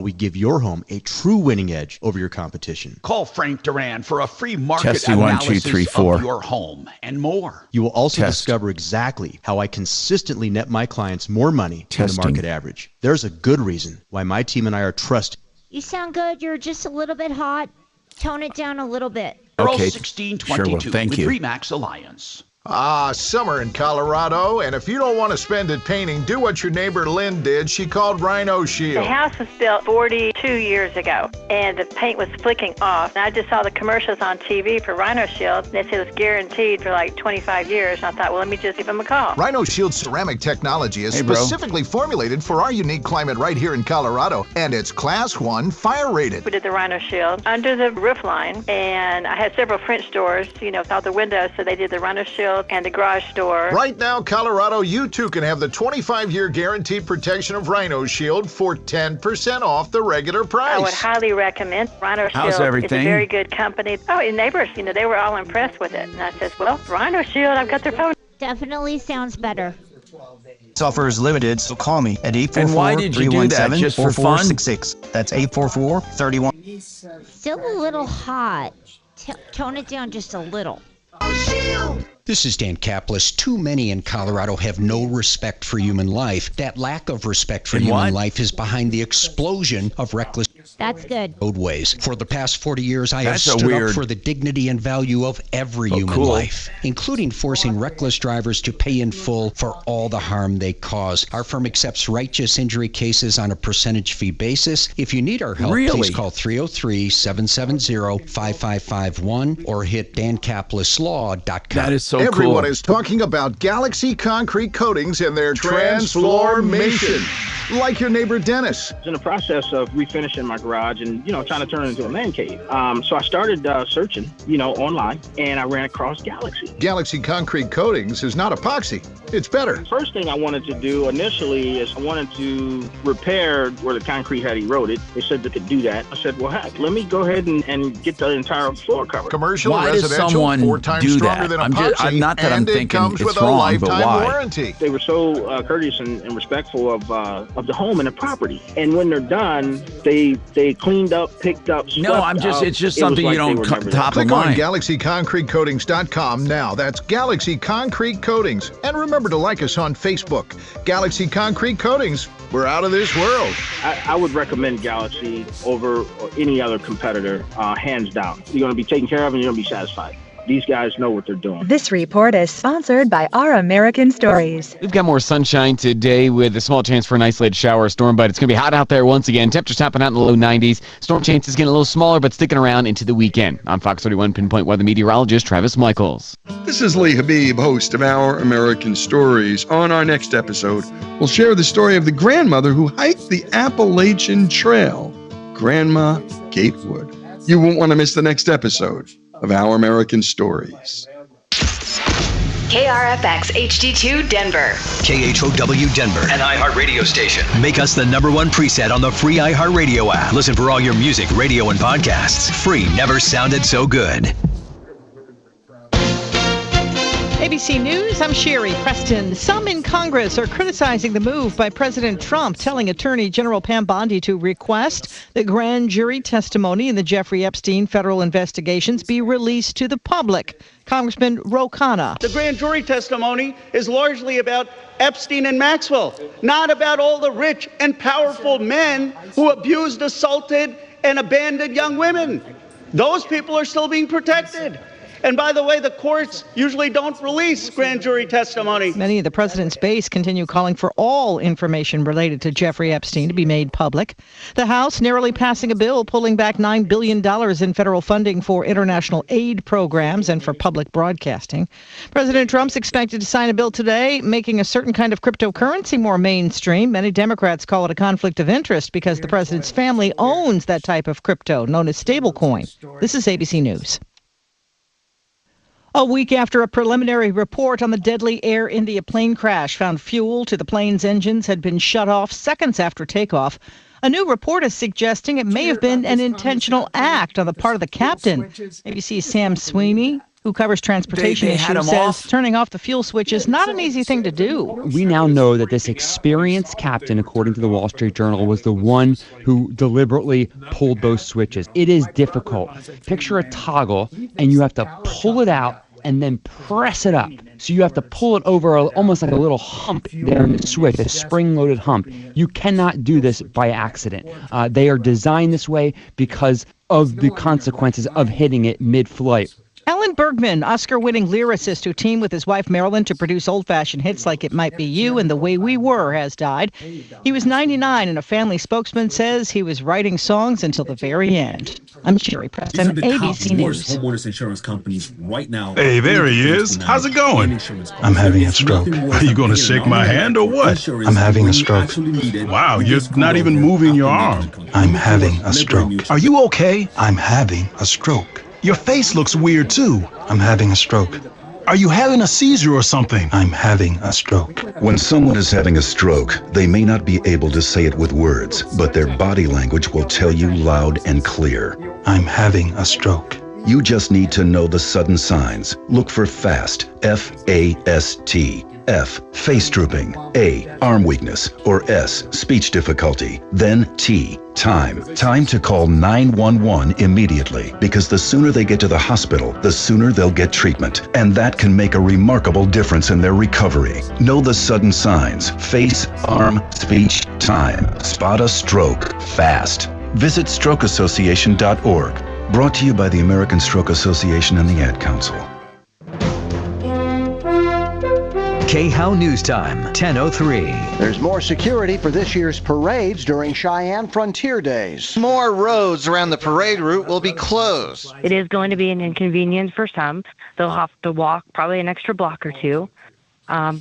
We give your home a true winning edge over your competition. Call Frank Duran for a free market Testing, 1, 2, 3, 4. of your home and more. You will also discover exactly how I consistently net my clients more money than the market average. There's a good reason why my team and I are trusted. You sound good. You're just a little bit hot. Tone it down a little bit. Earl 1622 sure will. Thank with you. Remax Alliance. Summer in Colorado, and if you don't want to spend it painting, do what your neighbor Lynn did. She called Rhino Shield. The house was built 42 years ago, and the paint was flicking off. And I just saw the commercials on TV for Rhino Shield. They said it was guaranteed for like 25 years. And I thought, well, let me just give them a call. Rhino Shield ceramic technology is specifically formulated for our unique climate right here in Colorado, and it's Class 1 fire rated. We did the Rhino Shield under the roof line, and I had several French doors, with all the windows, so they did the Rhino Shield and the garage door. Right now, Colorado, you too can have the 25-year guaranteed protection of Rhino Shield for 10% off the regular price. I would highly recommend Rhino Shield. How's everything? It's a very good company. Oh, and neighbors, they were all impressed with it. And I said, well, Rhino Shield, I've got their phone. Definitely sounds better. This offer is limited, so call me at 844-317-4466. That's 844-31. Still a little hot. Tone it down just a little. This is Dan Kaplis. Too many in Colorado have no respect for human life. That lack of respect for human life is behind the explosion of reckless That's good. roadways. For the past 40 years, I have stood up for the dignity and value of every human life, including forcing reckless drivers to pay in full for all the harm they cause. Our firm accepts righteous injury cases on a percentage fee basis. If you need our help, please call 303-770-5551 or hit dankapleslaw.com. That is so cool. Everyone is talking about Galaxy Concrete Coatings and their transformation. Like your neighbor Dennis. I was in the process of refinishing my garage and, trying to turn it into a man cave. So I started searching, online, and I ran across Galaxy. Galaxy Concrete Coatings is not epoxy. It's better. First thing I wanted to do initially is I wanted to repair where the concrete had eroded. They said they could do that. I said, well, heck, let me go ahead and get the entire floor covered. Commercial, why residential, does someone 4 times do stronger that? than epoxy, I'm not that I'm thinking it comes it's with wrong, a lifetime but why? warranty. They were so courteous and respectful of the home and the property. And when they're done, they cleaned up, picked up, it's just something you don't top of Click on mind. GalaxyConcreteCoatings.com now. That's Galaxy Concrete Coatings. And remember to like us on Facebook. Galaxy Concrete Coatings. We're out of this world. I would recommend Galaxy over any other competitor, hands down. You're going to be taken care of and you're going to be satisfied. These guys know what they're doing. This report is sponsored by Our American Stories. We've got more sunshine today with a small chance for an isolated shower or storm, but it's going to be hot out there once again. Temperatures topping out in the low 90s. Storm chances getting a little smaller, but sticking around into the weekend. I'm Fox 31 Pinpoint Weather Meteorologist Travis Michaels. This is Lee Habib, host of Our American Stories. On our next episode, we'll share the story of the grandmother who hiked the Appalachian Trail, Grandma Gatewood. You won't want to miss the next episode of Our American Stories. KRFX HD2 Denver. KHOW Denver. An iHeartRadio station. Make us the #1 preset on the free iHeartRadio app. Listen for all your music, radio, and podcasts. Free never sounded so good. ABC News, I'm Sherry Preston. Some in Congress are criticizing the move by President Trump, telling Attorney General Pam Bondi to request that grand jury testimony in the Jeffrey Epstein federal investigations be released to the public. Congressman Ro Khanna. The grand jury testimony is largely about Epstein and Maxwell, not about all the rich and powerful men who abused, assaulted, and abandoned young women. Those people are still being protected. And by the way, the courts usually don't release grand jury testimony. Many of the president's base continue calling for all information related to Jeffrey Epstein to be made public. The House narrowly passing a bill pulling back $9 billion in federal funding for international aid programs and for public broadcasting. President Trump's expected to sign a bill today making a certain kind of cryptocurrency more mainstream. Many Democrats call it a conflict of interest because the president's family owns that type of crypto known as stablecoin. This is ABC News. A week after a preliminary report on the deadly Air India plane crash found fuel to the plane's engines had been shut off seconds after takeoff, a new report is suggesting it may have been an intentional act on the part of the captain. ABC's Sam Sweeney who covers transportation issues, says turning off the fuel switch is not an easy thing to do. We now know that this experienced captain, according to the Wall Street Journal, was the one who deliberately pulled those switches. It is difficult. Picture a toggle, and you have to pull it out and then press it up. So you have to pull it over almost like a little hump there in the switch, a spring-loaded hump. You cannot do this by accident. They are designed this way because of the consequences of hitting it mid-flight. Alan Bergman, Oscar-winning lyricist who teamed with his wife Marilyn to produce old-fashioned hits like It Might Be You and The Way We Were, has died. He was 99, and a family spokesman says he was writing songs until the very end. I'm Sherry Preston, ABC News. Homeowners insurance companies right now. Hey, there he is. How's it going? I'm having a stroke. Are you going to shake my hand or what? I'm having a stroke. Wow, you're not even moving your arm. I'm having a stroke. Are you okay? I'm having a stroke. Your face looks weird, too. I'm having a stroke. Are you having a seizure or something? I'm having a stroke. When someone is having a stroke, they may not be able to say it with words, but their body language will tell you loud and clear. I'm having a stroke. You just need to know the sudden signs. Look for FAST, F-A-S-T. F, face drooping. A, arm weakness. Or S, speech difficulty. Then T, time. Time to call 911 immediately, because the sooner they get to the hospital, the sooner they'll get treatment. And that can make a remarkable difference in their recovery. Know the sudden signs. Face, arm, speech, time. Spot a stroke fast. Visit strokeassociation.org. Brought to you by the American Stroke Association and the Ad Council. KHOW News Time, 10:03. There's more security for this year's parades during Cheyenne Frontier Days. More roads around the parade route will be closed. It is going to be an inconvenience for some. They'll have to walk probably an extra block or two.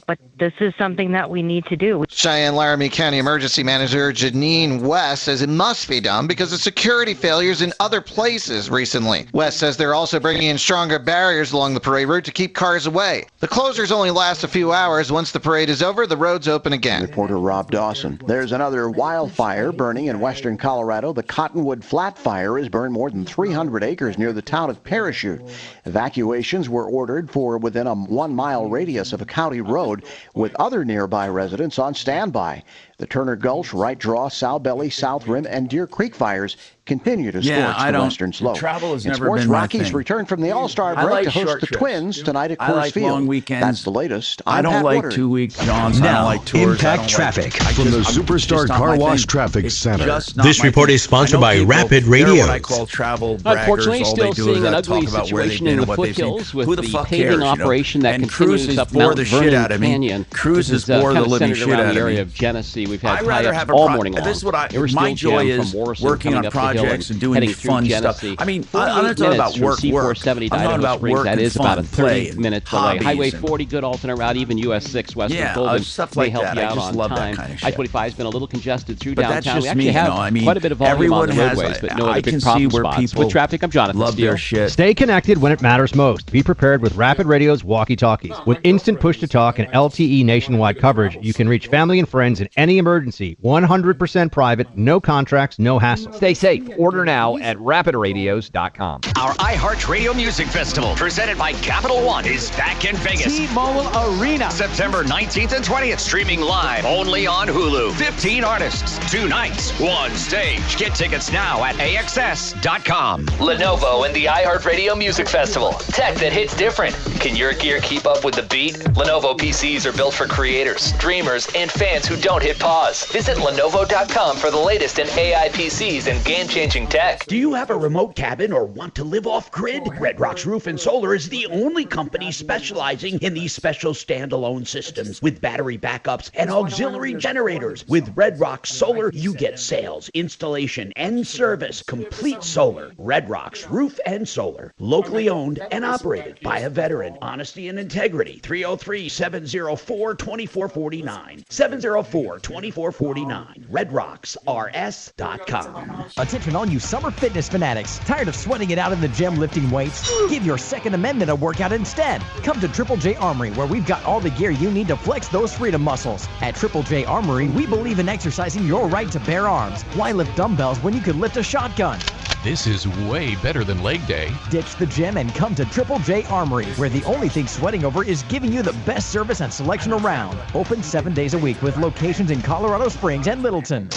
But this is something that we need to do. Cheyenne-Laramie County Emergency Manager Janine West says it must be done because of security failures in other places recently. West says they're also bringing in stronger barriers along the parade route to keep cars away. The closures only last a few hours. Once the parade is over, the roads open again. Reporter Rob Dawson. There's another wildfire burning in western Colorado. The Cottonwood Flat Fire has burned more than 300 acres near the town of Parachute. Evacuations were ordered for within a 1-mile radius of a county road, with other nearby residents on standby. The Turner Gulch, Right Draw, Sow Belly, South Rim, and Deer Creek fires continue to scorch the western slope. Travel has in never sports, been my Rockies thing. return from the All-Star break to host the Twins tonight at Coors like Field. long weekends. That's the latest. I don't like 2-week jaunts. I don't like tours. Impact Traffic from the Superstar Car Wash Traffic Center. This report is sponsored by Rapid Radio. What I call travel braggers. Unfortunately, all still they do seeing is an ugly talk about where they've situation been in and the what they've seen. foothills with Who the the fuck paving cares, operation that and continues cruises up bore Mount the shit Vernon out of me. Canyon. Cruises This is, bore the kind of living centered shit around out the of area me. of Genesee. We've had I'd rather have all morning long. This is what There was my still joy jam is from Morrison working on coming up the hill projects and doing heading through fun Genesee. stuff. I mean, 48 I'm not talking about minutes work. from C470 to I'm talking Idaho about Springs. work That and is fun about a and play 30 minutes away. hobbies Highway and- 40, good alternate route. Even US 6 west Yeah, of Golden stuff may like help that. you I out just on love that time. kind of shit. I-25 has been a little congested through But that's downtown. just We actually me, have you know, I mean, quite a bit of volume everyone on the has roadways, a- but no I other can big see problem where spots. people With traffic, I'm Jonathan love their Steele. shit. Stay connected when it matters most. Be prepared with Rapid Radio's walkie-talkies. With instant push-to-talk and LTE nationwide coverage, you can reach family and friends in any emergency. 100% private, no contracts, no hassle. Stay safe. Order now at rapidradios.com. Our iHeartRadio Music Festival, presented by Capital One, is back in Vegas. T-Mobile Arena. September 19th and 20th, streaming live only on Hulu. 15 artists, 2 nights, 1 stage. Get tickets now at AXS.com. Lenovo and the iHeartRadio Music Festival. Tech that hits different. Can your gear keep up with the beat? Lenovo PCs are built for creators, dreamers, and fans who don't hit pause. Visit Lenovo.com for the latest in AI PCs and game-changing tech. Do you have a remote cabin or want to live off-grid? Red Rocks Roof and Solar is the only company specializing in these special standalone systems with battery backups and auxiliary generators. With Red Rocks Solar, you get sales, installation, and service. Complete solar. Red Rocks Roof and Solar. Locally owned and operated by a veteran. Honesty and integrity. 303-704-2449. 704-2449. RedRocksRS.com. Attention all you summer fitness fanatics. Tired of sweating it out in the gym lifting weights? Give your Second Amendment a workout instead. Come to Triple J Armory, where we've got all the gear you need to flex those freedom muscles. At Triple J Armory, we believe in exercising your right to bear arms. Why lift dumbbells when you could lift a shotgun? This is way better than leg day. Ditch the gym and come to Triple J Armory, where the only thing sweating over is giving you the best service and selection around. Open 7 days a week with locations in Colorado Springs and Littleton.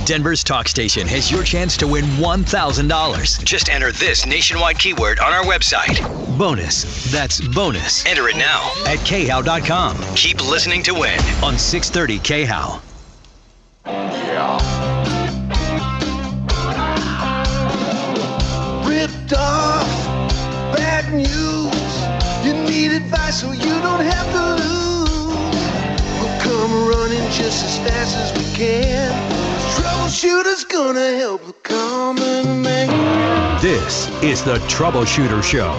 Denver's talk station has your chance to win $1,000. Just enter this nationwide keyword on our website. Bonus. That's bonus. Enter it now at khow.com. Keep listening to win on 630 KHOW. Ripped off, bad news. You need advice so you don't have to lose. We'll come running just as fast as we can. Troubleshooter's gonna help the common man. This is the Troubleshooter Show.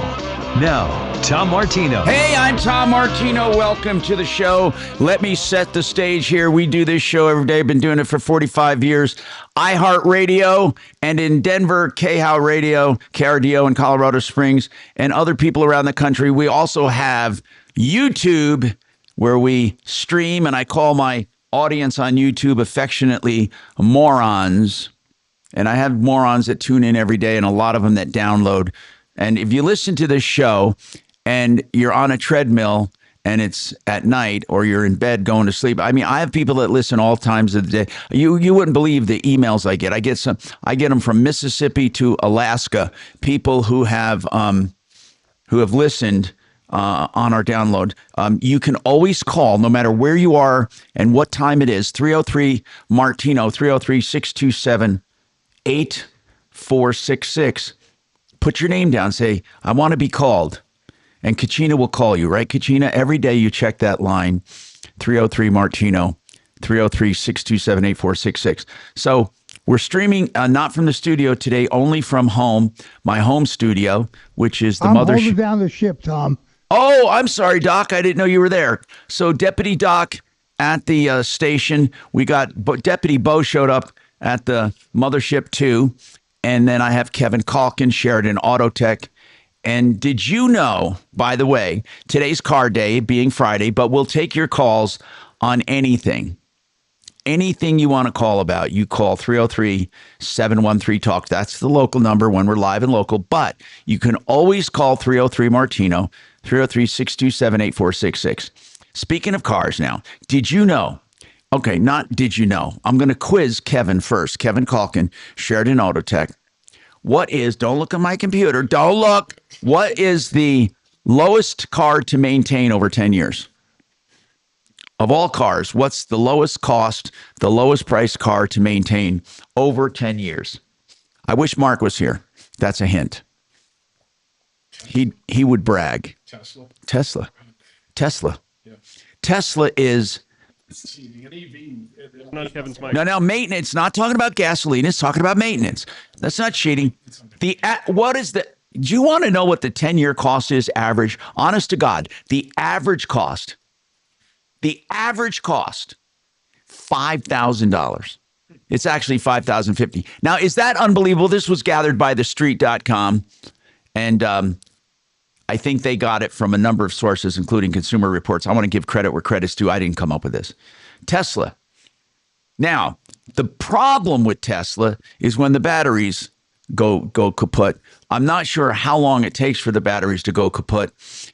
Now, Tom Martino. Hey, I'm Tom Martino. Welcome to the show. Let me set the stage here. We do this show every day. I've been doing it for 45 years. iHeartRadio, and in Denver, KHOW Radio, KRDO in Colorado Springs, and other people around the country. We also have YouTube, where we stream, and I call my audience on YouTube affectionately morons. And I have morons that tune in every day and a lot of them that download. And if you listen to this show and you're on a treadmill and it's at night or you're in bed going to sleep, I mean, I have people that listen all times of the day. You wouldn't believe the emails I get. I get them from Mississippi to Alaska, people who have listened on our download. You can always call, no matter where you are and what time it is, 303-MARTINO, 303-627-8466. Put your name down. Say, I want to be called. And Kachina will call you, right, Kachina? Every day you check that line, 303-MARTINO, 303-627-8466. So we're streaming not from the studio today, only from home, my home studio, which is the I'm mothership. holding down the ship, Tom. Oh, I'm sorry, Doc. I didn't know you were there. So Deputy Doc at the station. We got Deputy Bo showed up at the mothership too. And then I have Kevin Calkin, Sheridan Autotech. And did you know, by the way, today's car day being Friday, but we'll take your calls on anything. Anything you want to call about, you call 303-713-TALK. That's the local number when we're live and local. But you can always call 303-MARTINO, 303-627-8466. Speaking of cars now, did you know? Okay, not did you know. I'm going to quiz Kevin first. Kevin Calkin, Sheridan Autotech. What is, don't look at my computer, don't look. What is the lowest car to maintain over 10 years? Of all cars, what's the lowest cost, the lowest price car to maintain over 10 years? I wish Mark was here. That's a hint. He would brag. Tesla. Yeah. Tesla is... No, maintenance. Not talking about gasoline. It's talking about maintenance. That's not cheating. Do you want to know what the 10-year cost is average? Honest to God, the average cost, $5,000. It's actually $5,050. Now, is that unbelievable? This was gathered by thestreet.com. And I think they got it from a number of sources, including Consumer Reports. I want to give credit where credit's due. I didn't come up with this. Tesla. Now, the problem with Tesla is when the batteries go kaput. I'm not sure how long it takes for the batteries to go kaput,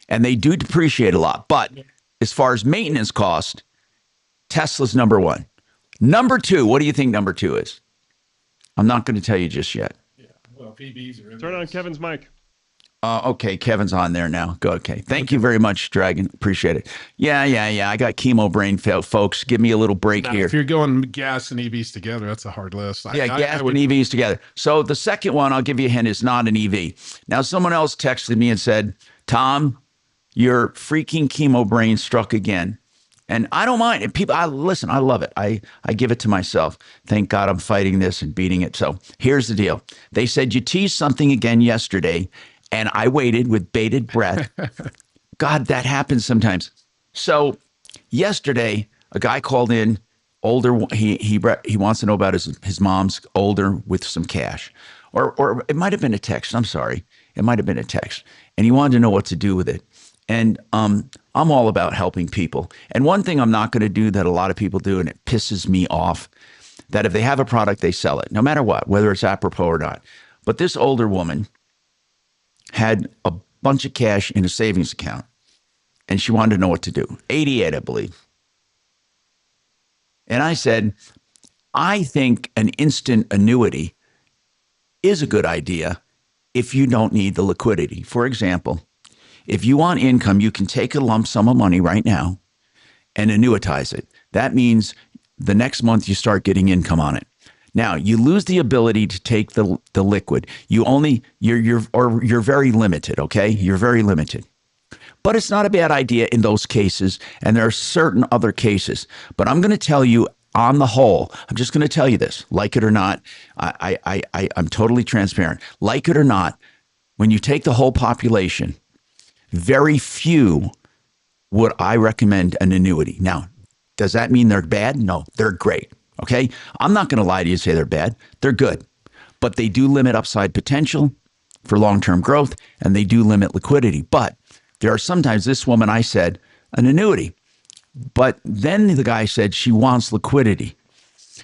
and they do depreciate a lot. But as far as maintenance cost, Tesla's number one. Number two, what do you think number two is? I'm not going to tell you just yet. Yeah, well, PBs are. Turn on Kevin's mic. Okay, Kevin's on there now. Go. Okay. Thank you very much, Dragon. Appreciate it. Yeah. I got chemo brain, folks. Give me a little break here. If you're going gas and EVs together, that's a hard list. Gas and EVs together. So the second one, I'll give you a hint, is not an EV. Now, someone else texted me and said, Tom, your freaking chemo brain struck again. And I don't mind. Listen, I love it. I give it to myself. Thank God I'm fighting this and beating it. So here's the deal. They said you teased something again yesterday, and I waited with bated breath. God, that happens sometimes. So yesterday, a guy called in, older. He wants to know about his mom's older with some cash. Or it might have been a text. I'm sorry. It might have been a text. And he wanted to know what to do with it. And I'm all about helping people. And one thing I'm not going to do that a lot of people do, and it pisses me off, that if they have a product, they sell it, no matter what, whether it's apropos or not. But this older woman had a bunch of cash in a savings account, and she wanted to know what to do. 88, I believe. And I said, I think an instant annuity is a good idea if you don't need the liquidity. For example, if you want income, you can take a lump sum of money right now and annuitize it. That means the next month you start getting income on it. Now, you lose the ability to take the liquid. You're very limited, okay? You're very limited. But it's not a bad idea in those cases, and there are certain other cases. But I'm going to tell you, on the whole, I'm just going to tell you this, like it or not, I'm totally transparent. Like it or not, when you take the whole population, very few would I recommend an annuity. Now, does that mean they're bad? No, they're great. Okay. I'm not going to lie to you and say they're bad. They're good, but they do limit upside potential for long-term growth, and they do limit liquidity. But there are sometimes, this woman, I said, an annuity, but then the guy said she wants liquidity.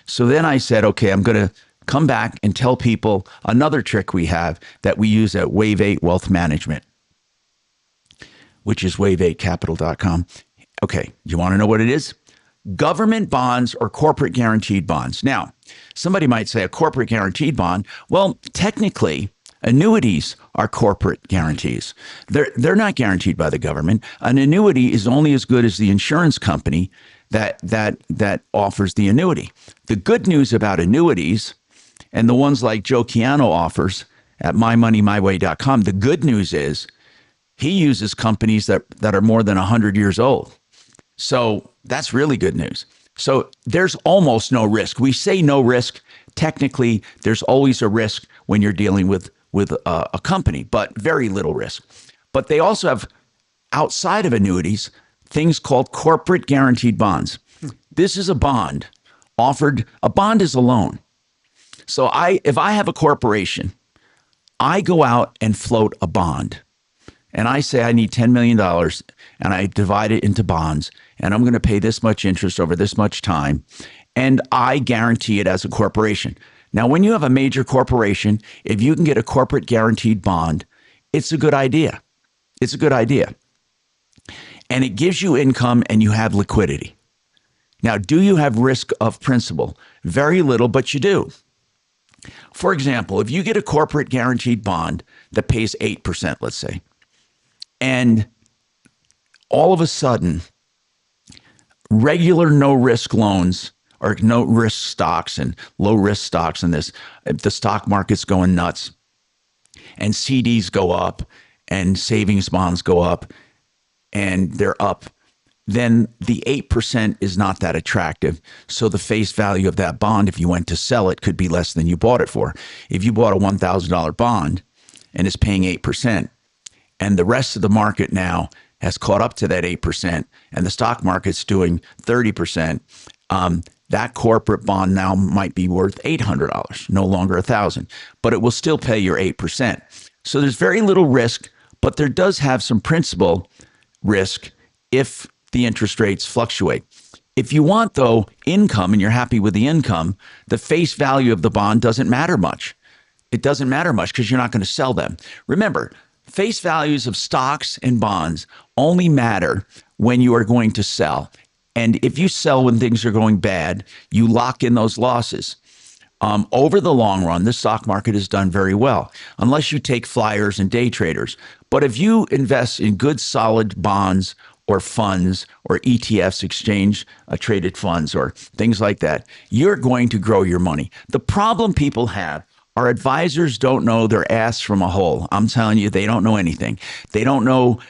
So then I said, okay, I'm going to come back and tell people another trick we have that we use at Wave 8 Wealth Management, which is wave8capital.com. Okay. You want to know what it is? Government bonds or corporate guaranteed bonds. Now, somebody might say a corporate guaranteed bond. Well, technically, annuities are corporate guarantees. They're not guaranteed by the government. An annuity is only as good as the insurance company that offers the annuity. The good news about annuities, and the ones like Joe Chiano offers at mymoneymyway.com, the good news is he uses companies that are more than 100 years old. So that's really good news. So there's almost no risk. We say no risk. Technically, there's always a risk when you're dealing with a company, but very little risk. But they also have, outside of annuities, things called corporate guaranteed bonds. This is a bond offered. A bond is a loan. So if I have a corporation, I go out and float a bond. And I say I need $10 million, and I divide it into bonds, and I'm going to pay this much interest over this much time, and I guarantee it as a corporation. Now, when you have a major corporation, if you can get a corporate guaranteed bond, it's a good idea. It's a good idea. And it gives you income and you have liquidity. Now, do you have risk of principal? Very little, but you do. For example, if you get a corporate guaranteed bond that pays 8%, let's say, and all of a sudden, regular no-risk loans or no-risk stocks and low-risk stocks and the stock market's going nuts, and CDs go up and savings bonds go up, and they're up, then the 8% is not that attractive. So the face value of that bond, if you went to sell it, could be less than you bought it for. If you bought a $1,000 bond and it's paying 8%, and the rest of the market now has caught up to that 8%, and the stock market's doing 30%, that corporate bond now might be worth $800, no longer $1,000, but it will still pay your 8%. So there's very little risk, but there does have some principal risk if the interest rates fluctuate. If you want, though, income and you're happy with the income, the face value of the bond doesn't matter much. It doesn't matter much because you're not going to sell them. Remember, face values of stocks and bonds only matter when you are going to sell. And if you sell when things are going bad, you lock in those losses. Over the long run, the stock market has done very well, unless you take flyers and day traders. But if you invest in good, solid bonds or funds or ETFs, exchange traded funds or things like that, you're going to grow your money. The problem people have, our advisors don't know their ass from a hole. I'm telling you, they don't know anything. They don't know.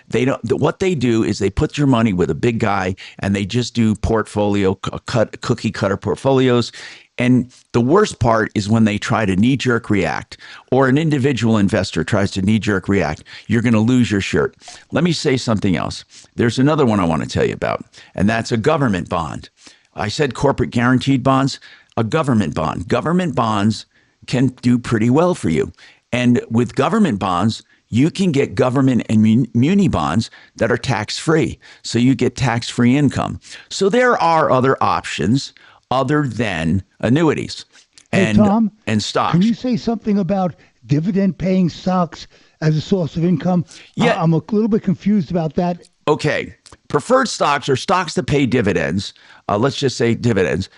What they do is they put your money with a big guy and they just do cookie cutter portfolios. And the worst part is when they try to knee-jerk react, or an individual investor tries to knee-jerk react, you're going to lose your shirt. Let me say something else. There's another one I want to tell you about, and that's a government bond. I said corporate guaranteed bonds, a government bond. Government bonds can do pretty well for you. And with government bonds, you can get government and muni bonds that are tax-free. So you get tax-free income. So there are other options other than annuities and Tom, and stocks. Can you say something about dividend-paying stocks as a source of income? Yeah. I'm a little bit confused about that. Okay. Preferred stocks are stocks that pay dividends. Let's just say dividends.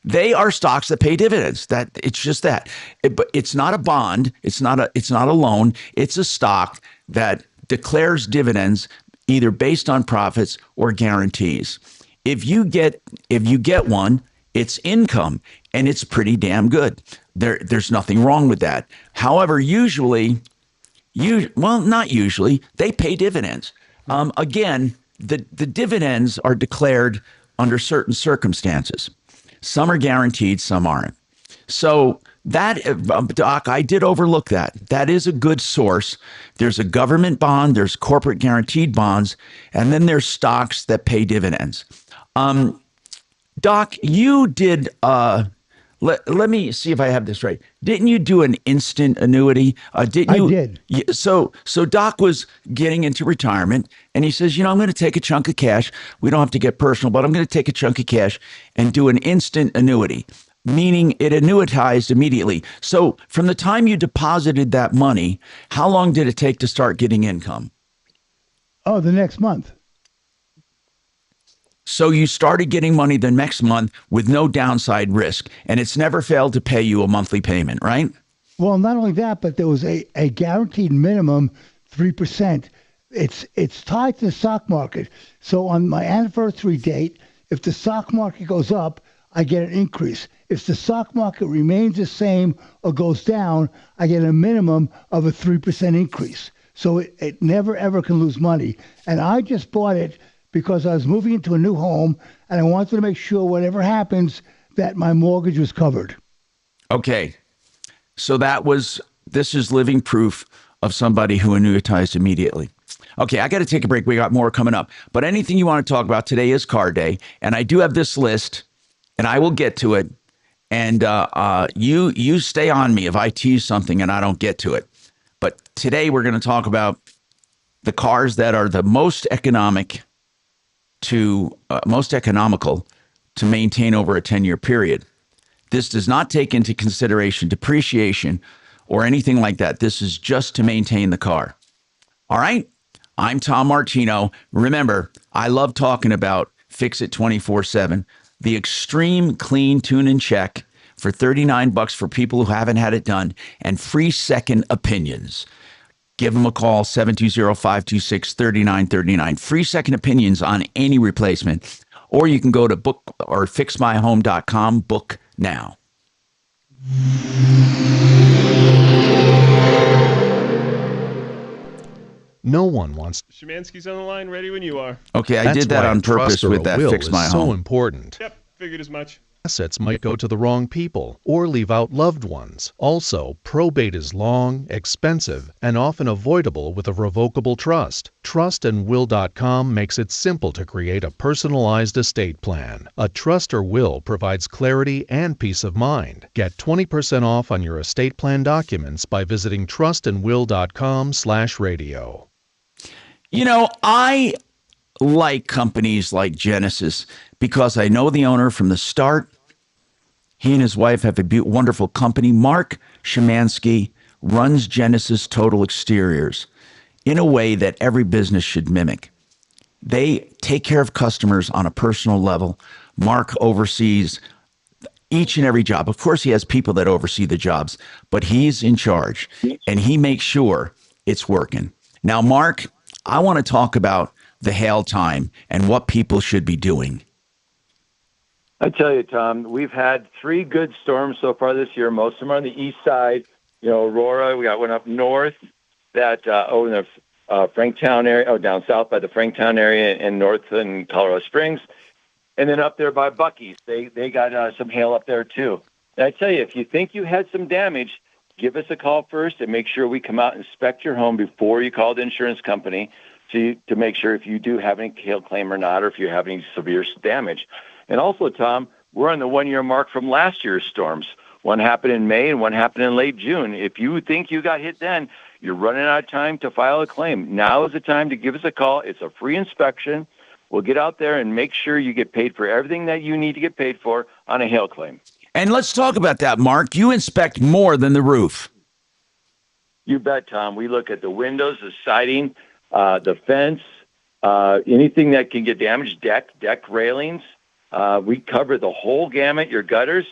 They are stocks that pay dividends. That it's just that. But it's not a bond. It's not a loan. It's a stock that declares dividends either based on profits or guarantees. If you get one, it's income, and it's pretty damn good. There's nothing wrong with that. However, not usually, they pay dividends. Again, the dividends are declared under certain circumstances. Some are guaranteed, some aren't. So that, Doc, I did overlook that. That is a good source. There's a government bond, there's corporate guaranteed bonds, and then there's stocks that pay dividends. Doc, you did, let me see if I have this right. Didn't you do an instant annuity? Didn't you? I did. So Doc was getting into retirement, and he says, I'm going to take a chunk of cash. We don't have to get personal, but I'm going to take a chunk of cash and do an instant annuity, meaning it annuitized immediately. So from the time you deposited that money, how long did it take to start getting income? Oh, the next month. So you started getting money the next month with no downside risk, and it's never failed to pay you a monthly payment, right? Well, not only that, but there was a guaranteed minimum 3%. It's tied to the stock market. So on my anniversary date, if the stock market goes up, I get an increase. If the stock market remains the same or goes down, I get a minimum of a 3% increase. So it never, ever can lose money. And I just bought it because I was moving into a new home, and I wanted to make sure whatever happens, that my mortgage was covered. Okay. So this is living proof of somebody who annuitized immediately. Okay, I got to take a break. We got more coming up. But anything you want to talk about, today is car day, and I do have this list, and I will get to it. And you stay on me if I tease something and I don't get to it. But today we're going to talk about the cars that are the most economical to maintain over a 10-year period. This does not take into consideration depreciation or anything like that. This is just to maintain the car. All right? I'm Tom Martino. Remember, I love talking about Fix It 24/7, the extreme clean tune and check for $39 for people who haven't had it done, and free second opinions. Give them a call, 720-526-3939. Free second opinions on any replacement. Or you can go to book or fixmyhome.com. Book now. No one wants. Szymanski's on the line, ready when you are. Okay, I did that on purpose with that Fix My Home. So important. Yep, figured as much. Assets might go to the wrong people or leave out loved ones. Also, probate is long, expensive, and often avoidable with a revocable trust. Trustandwill.com makes it simple to create a personalized estate plan. A trust or will provides clarity and peace of mind. Get 20% off on your estate plan documents by visiting trustandwill.com/radio. I like companies like Genesis because I know the owner from the start. He and his wife have a wonderful company. Marc Szymanski runs Genesis Total Exteriors in a way that every business should mimic. They take care of customers on a personal level. Marc oversees each and every job. Of course, he has people that oversee the jobs, but he's in charge, and he makes sure it's working. Now, Marc, I want to talk about the hail time and what people should be doing. I tell you, Tom, we've had 3 good storms so far this year. Most of them are on the east side. Aurora, we got one up north that over in the Franktown area, down south by the Franktown area and north in Colorado Springs. And then up there by Buc-ee's, they got some hail up there too. And I tell you, if you think you had some damage, give us a call first and make sure we come out and inspect your home before you call the insurance company to make sure if you do have any hail claim or not, or if you have any severe damage. And also, Tom, we're on the 1-year mark from last year's storms. One happened in May and one happened in late June. If you think you got hit then, you're running out of time to file a claim. Now is the time to give us a call. It's a free inspection. We'll get out there and make sure you get paid for everything that you need to get paid for on a hail claim. And let's talk about that, Marc. You inspect more than the roof. You bet, Tom. We look at the windows, the siding, the fence, anything that can get damaged, deck railings. We cover the whole gamut, your gutters.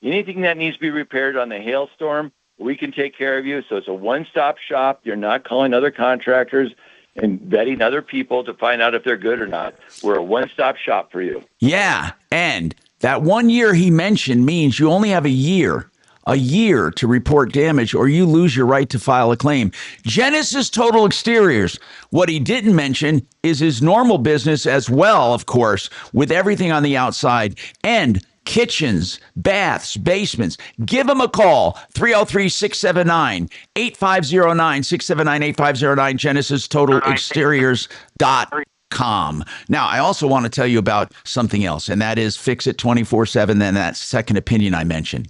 Anything that needs to be repaired on the hailstorm, we can take care of you. So it's a one-stop shop. You're not calling other contractors and vetting other people to find out if they're good or not. We're a one-stop shop for you. Yeah, and that 1 year he mentioned means you only have a year to report damage, or you lose your right to file a claim. Genesis Total Exteriors. What he didn't mention is his normal business as well, of course, with everything on the outside and kitchens, baths, basements. Give him a call, 303-679-8509, 679-8509, Genesis Total Exteriors.com. Now, I also want to tell you about something else, and that is Fix It 24/7, then that second opinion I mentioned.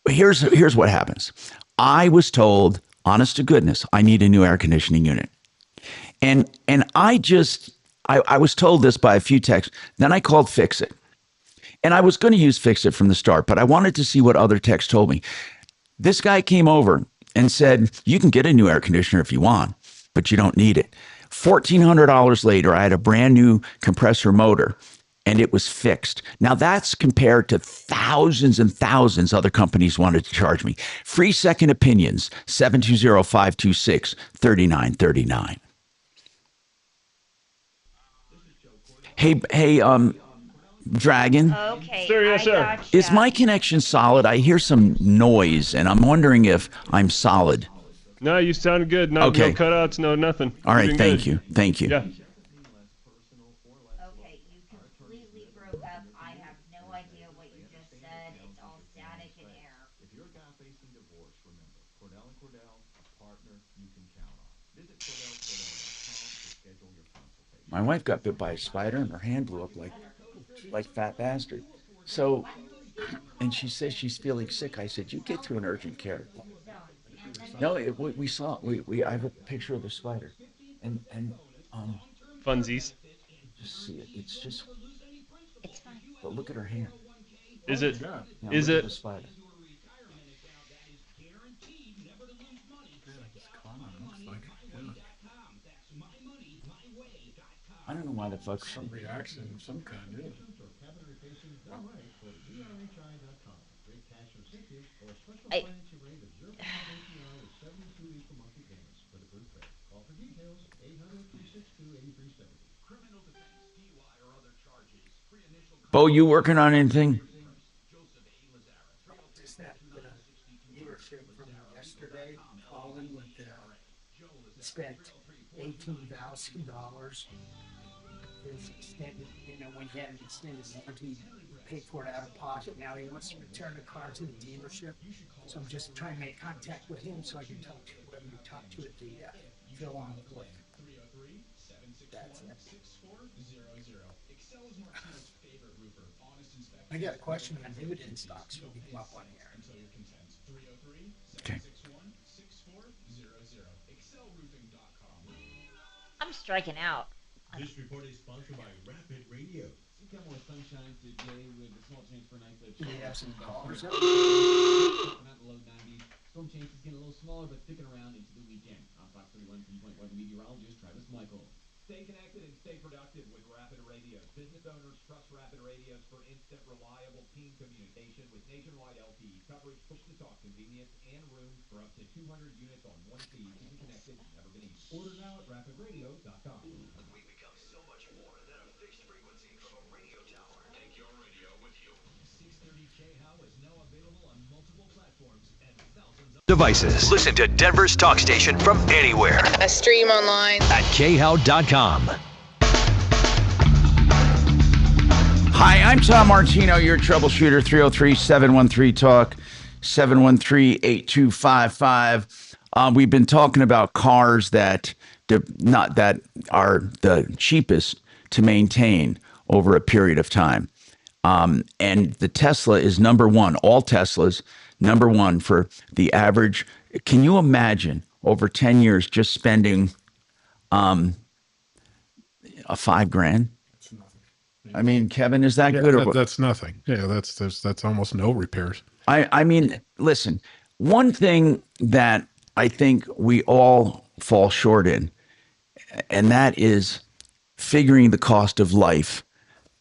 Here's what happens. I was told, honest to goodness, I need a new air conditioning unit. And I was told this by a few texts. Then I called Fix It. And I was going to use Fix It from the start, but I wanted to see what other techs told me. This guy came over and said, you can get a new air conditioner if you want, but you don't need it. $1,400 later, I had a brand new compressor motor, and it was fixed. Now, that's compared to thousands and thousands other companies wanted to charge me. Free second opinions, 720-526-3939. Hey, Dragon. Okay. Sir, yes, sir. Gotcha. Is my connection solid? I hear some noise, and I'm wondering if I'm solid. No, you sound good. No, okay. No cutouts, no nothing. All right, thank you. Thank you. Yeah. Okay, you completely broke up. I have no idea what you just said. It's all static and air. If you're a guy facing divorce, remember, Cordell & Cordell, a partner you can count on. Visit CordellCordell.com to schedule your consultation. My wife got bit by a spider, and her hand blew up like fat bastard. So, and she says she's feeling sick. I said, you get to an urgent care. No, we saw. I have a picture of the spider, and funsies. Just see it. It's fine. But look at her hand. Is it? Yeah, is look it? At the spider. I don't know why the fuck some reaction of some kind. Yeah. Bo, you working on anything? Just that dealership from yesterday, calling with spent $18,000. His extended, when he had an extended warranty, he paid for it out of pocket. Now he wants to return the car to the dealership. So I'm just trying to make contact with him so I can talk to whoever you talk to at the Phil on the cliff. That's it. I got a question on dividend stocks when we come up on here. Okay. I'm striking out. This report is sponsored by Rapid Radio. You come with sunshine today with the small chance for a nice Do you have some callers? Not low 90s. Storm chances getting a little smaller, but sticking around into the weekend. I'm Fox 31 3.1 meteorologist Travis Michael. Stay connected and stay productive with Rapid Radios. Business owners trust Rapid Radios for instant, reliable team communication with nationwide LTE coverage, push-to-talk convenience, and room for up to 200 units on one feed. Keeping connected, never been easier. Order now at rapidradio.com. We become so much more than a fixed frequency from a radio tower. Take your radio with you. 630 KHOW is now available on multiple platforms and thousands of devices. Listen to Denver's talk station from anywhere. A stream online at khow.com. Hi, I'm Tom Martino, your troubleshooter, 303-713-TALK, 713-8255. We've been talking about cars that are the cheapest to maintain over a period of time. And the Tesla is number one, all Teslas, number one for the average. Can you imagine over 10 years just spending $5,000? I mean, Kevin, is that good? Or that's nothing. Yeah, that's almost no repairs. I mean, listen, one thing that I think we all fall short in, and that is figuring the cost of life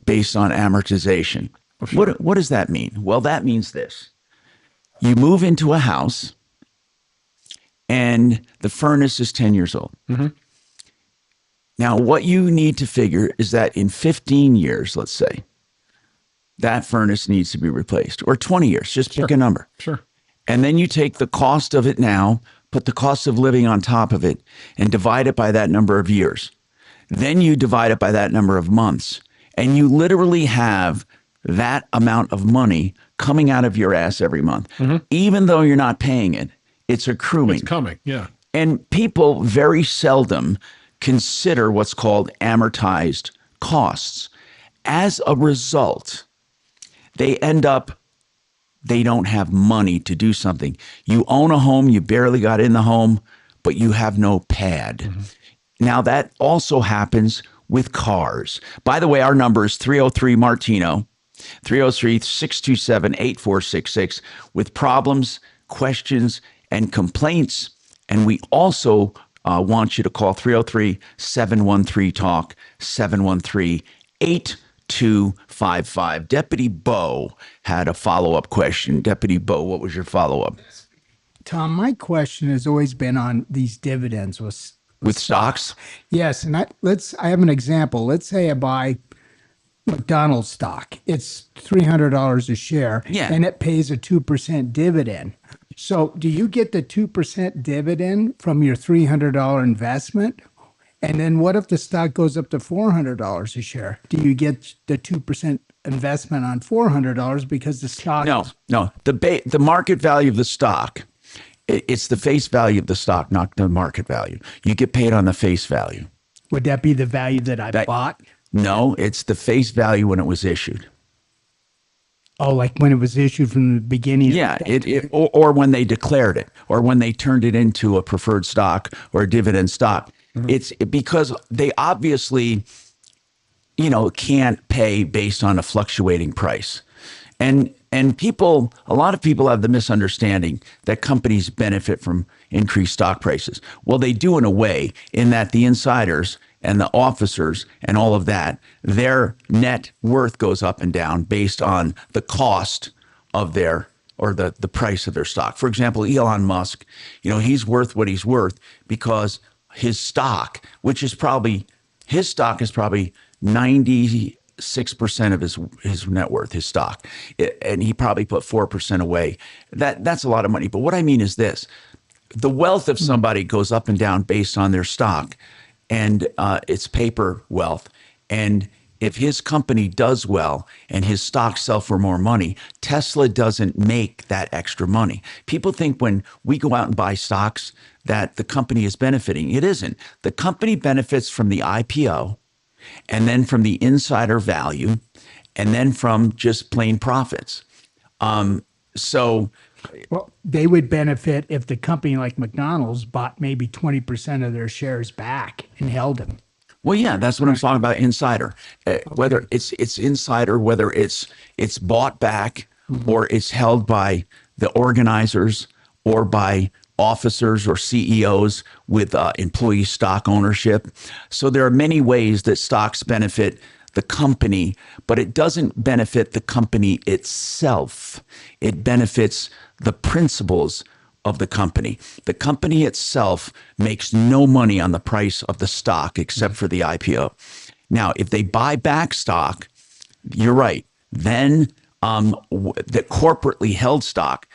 based on amortization. What does that mean? Well, that means this. You move into a house and the furnace is 10 years old. Now, what you need to figure is that in 15 years, let's say, that furnace needs to be replaced, or 20 years, just pick a number. Sure. And then you take the cost of it now, put the cost of living on top of it, and divide it by that number of years. Then you divide it by that number of months, and you literally have that amount of money coming out of your ass every month. Even though you're not paying it, it's accruing. It's coming, yeah. And people very seldom consider what's called amortized costs. As a result, they end up, they don't have money to do something. You own a home, you barely got in the home, but you have no pad. Now, that also happens with cars. By the way, our number is 303 Martino, 303-627-8466 with problems, questions, and complaints. And we also want you to call 303-713-TALK, 713-8255. Deputy Bo had a follow-up question. Deputy Bo, what was your follow-up? Tom, my question has always been on these dividends with stocks. Yes, and I have an example. Let's say I buy McDonald's stock. It's $300 a share, and it pays a 2% dividend. So, do you get the 2% dividend from your $300 investment? And then, what if the stock goes up to $400 a share? Do you get the 2% investment on $400 because the stock? No. The market value of the stock. It's the face value of the stock, not the market value. You get paid on the face value. Would that be the value that I bought? No, it's the face value when it was issued. Oh, like when it was issued from the beginning? Yeah, or when they declared it, or when they turned it into a preferred stock or a dividend stock. It's because they obviously, can't pay based on a fluctuating price. And a lot of people have the misunderstanding that companies benefit from increased stock prices. Well, they do in a way, in that the insiders and the officers and all of that, their net worth goes up and down based on the cost of the price of their stock. For example, Elon Musk, he's worth what he's worth because his stock is probably 96% of his net worth, his stock, and he probably put 4% away. That's a lot of money. But what I mean is this: the wealth of somebody goes up and down based on their stock, and it's paper wealth. And if his company does well and his stocks sell for more money, Tesla doesn't make that extra money. People think when we go out and buy stocks that the company is benefiting. It isn't. The company benefits from the IPO, and then from the insider value, and then from just plain profits. Well, they would benefit if the company like McDonald's bought maybe 20% of their shares back and held them. Well, yeah, that's what I'm talking about, insider. Whether it's insider, whether it's bought back, or it's held by the organizers or by officers or CEOs with employee stock ownership. So there are many ways that stocks benefit the company, but it doesn't benefit the company itself. It benefits the principles of the company. The company itself makes no money on the price of the stock except for the IPO. Now, if they buy back stock, you're right. Then the corporately held stock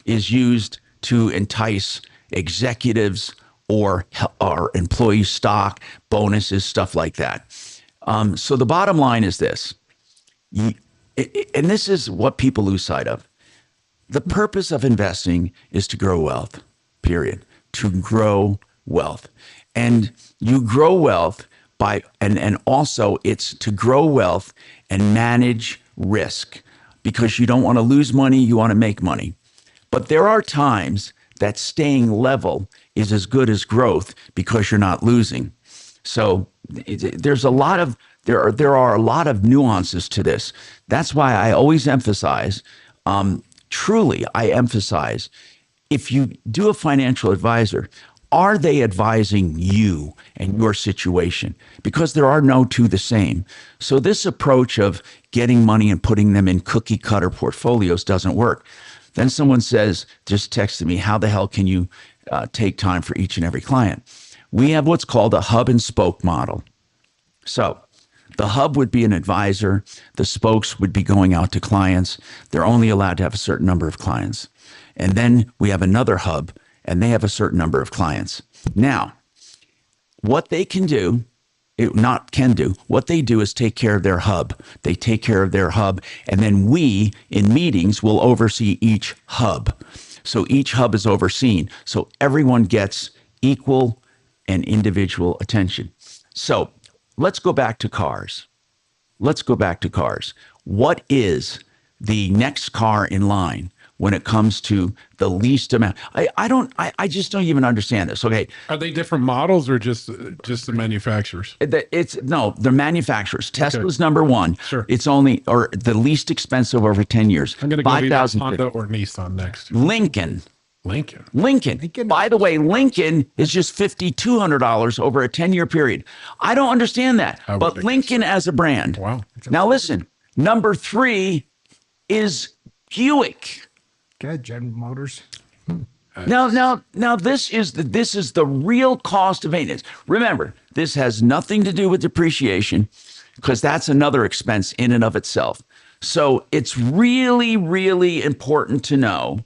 is used to entice executives or employee stock, bonuses, stuff like that. So the bottom line is this, and this is what people lose sight of. The purpose of investing is to grow wealth, period. To grow wealth. And you grow wealth and also it's to grow wealth and manage risk, because you don't want to lose money, you want to make money. But there are times that staying level is as good as growth because you're not losing. So there are a lot of nuances to this. That's why I always emphasize, truly I emphasize, if you do a financial advisor, are they advising you and your situation? Because there are no two the same. So this approach of getting money and putting them in cookie cutter portfolios doesn't work. Then someone says, just texted me, how the hell can you take time for each and every client? We have what's called a hub and spoke model. So the hub would be an advisor. The spokes would be going out to clients. They're only allowed to have a certain number of clients. And then we have another hub, and they have a certain number of clients. Now, what they can do, what they do is take care of their hub. They take care of their hub, and then we, in meetings, will oversee each hub. So each hub is overseen. So everyone gets equal and individual attention. So let's go back to cars. What is the next car in line when it comes to the least amount? I just don't even understand this. Okay. Are they different models or just the manufacturers? The manufacturers. Tesla's Okay. number one. Sure. It's only, or the least expensive over 10 years. I'm going to go either 5,000. Honda or Nissan next. Lincoln. By the way, Lincoln is just $5,200 over a 10-year period. I don't understand that. But Lincoln as a brand. Wow. Now listen, number 3 is Buick. Okay, General Motors. Now this is the real cost of maintenance. Remember, this has nothing to do with depreciation, because that's another expense in and of itself. So it's really, really important to know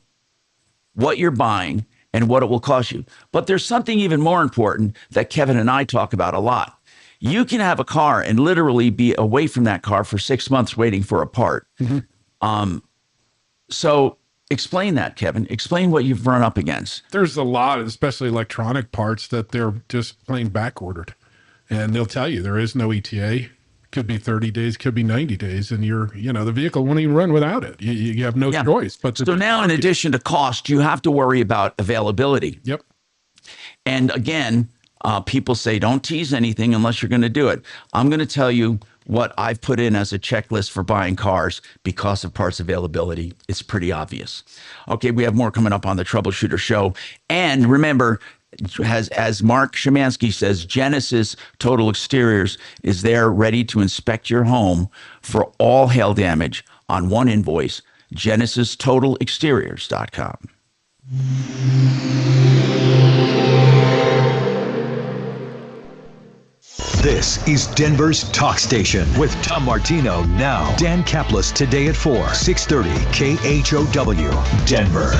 what you're buying and what it will cost you. But there's something even more important that Kevin and I talk about a lot. You can have a car and literally be away from that car for 6 months waiting for a part. So explain that, Kevin. Explain what you've run up against. There's a lot, especially electronic parts, that they're just plain back ordered. And they'll tell you there is no ETA. Could be 30 days, could be 90 days, and the vehicle won't even run without it. You have no choice. But so now, in addition to cost, you have to worry about availability. Yep. And again, people say don't tease anything unless you're going to do it. I'm going to tell you what I've put in as a checklist for buying cars because of parts availability. It's pretty obvious. Okay, we have more coming up on the Troubleshooter Show. And remember, as Mark Szymanski says, Genesis Total Exteriors is there ready to inspect your home for all hail damage on one invoice, GenesisTotalExteriors.com. This is Denver's Talk Station with Tom Martino now. Dan Kaplis today at 4, 630 KHOW, Denver.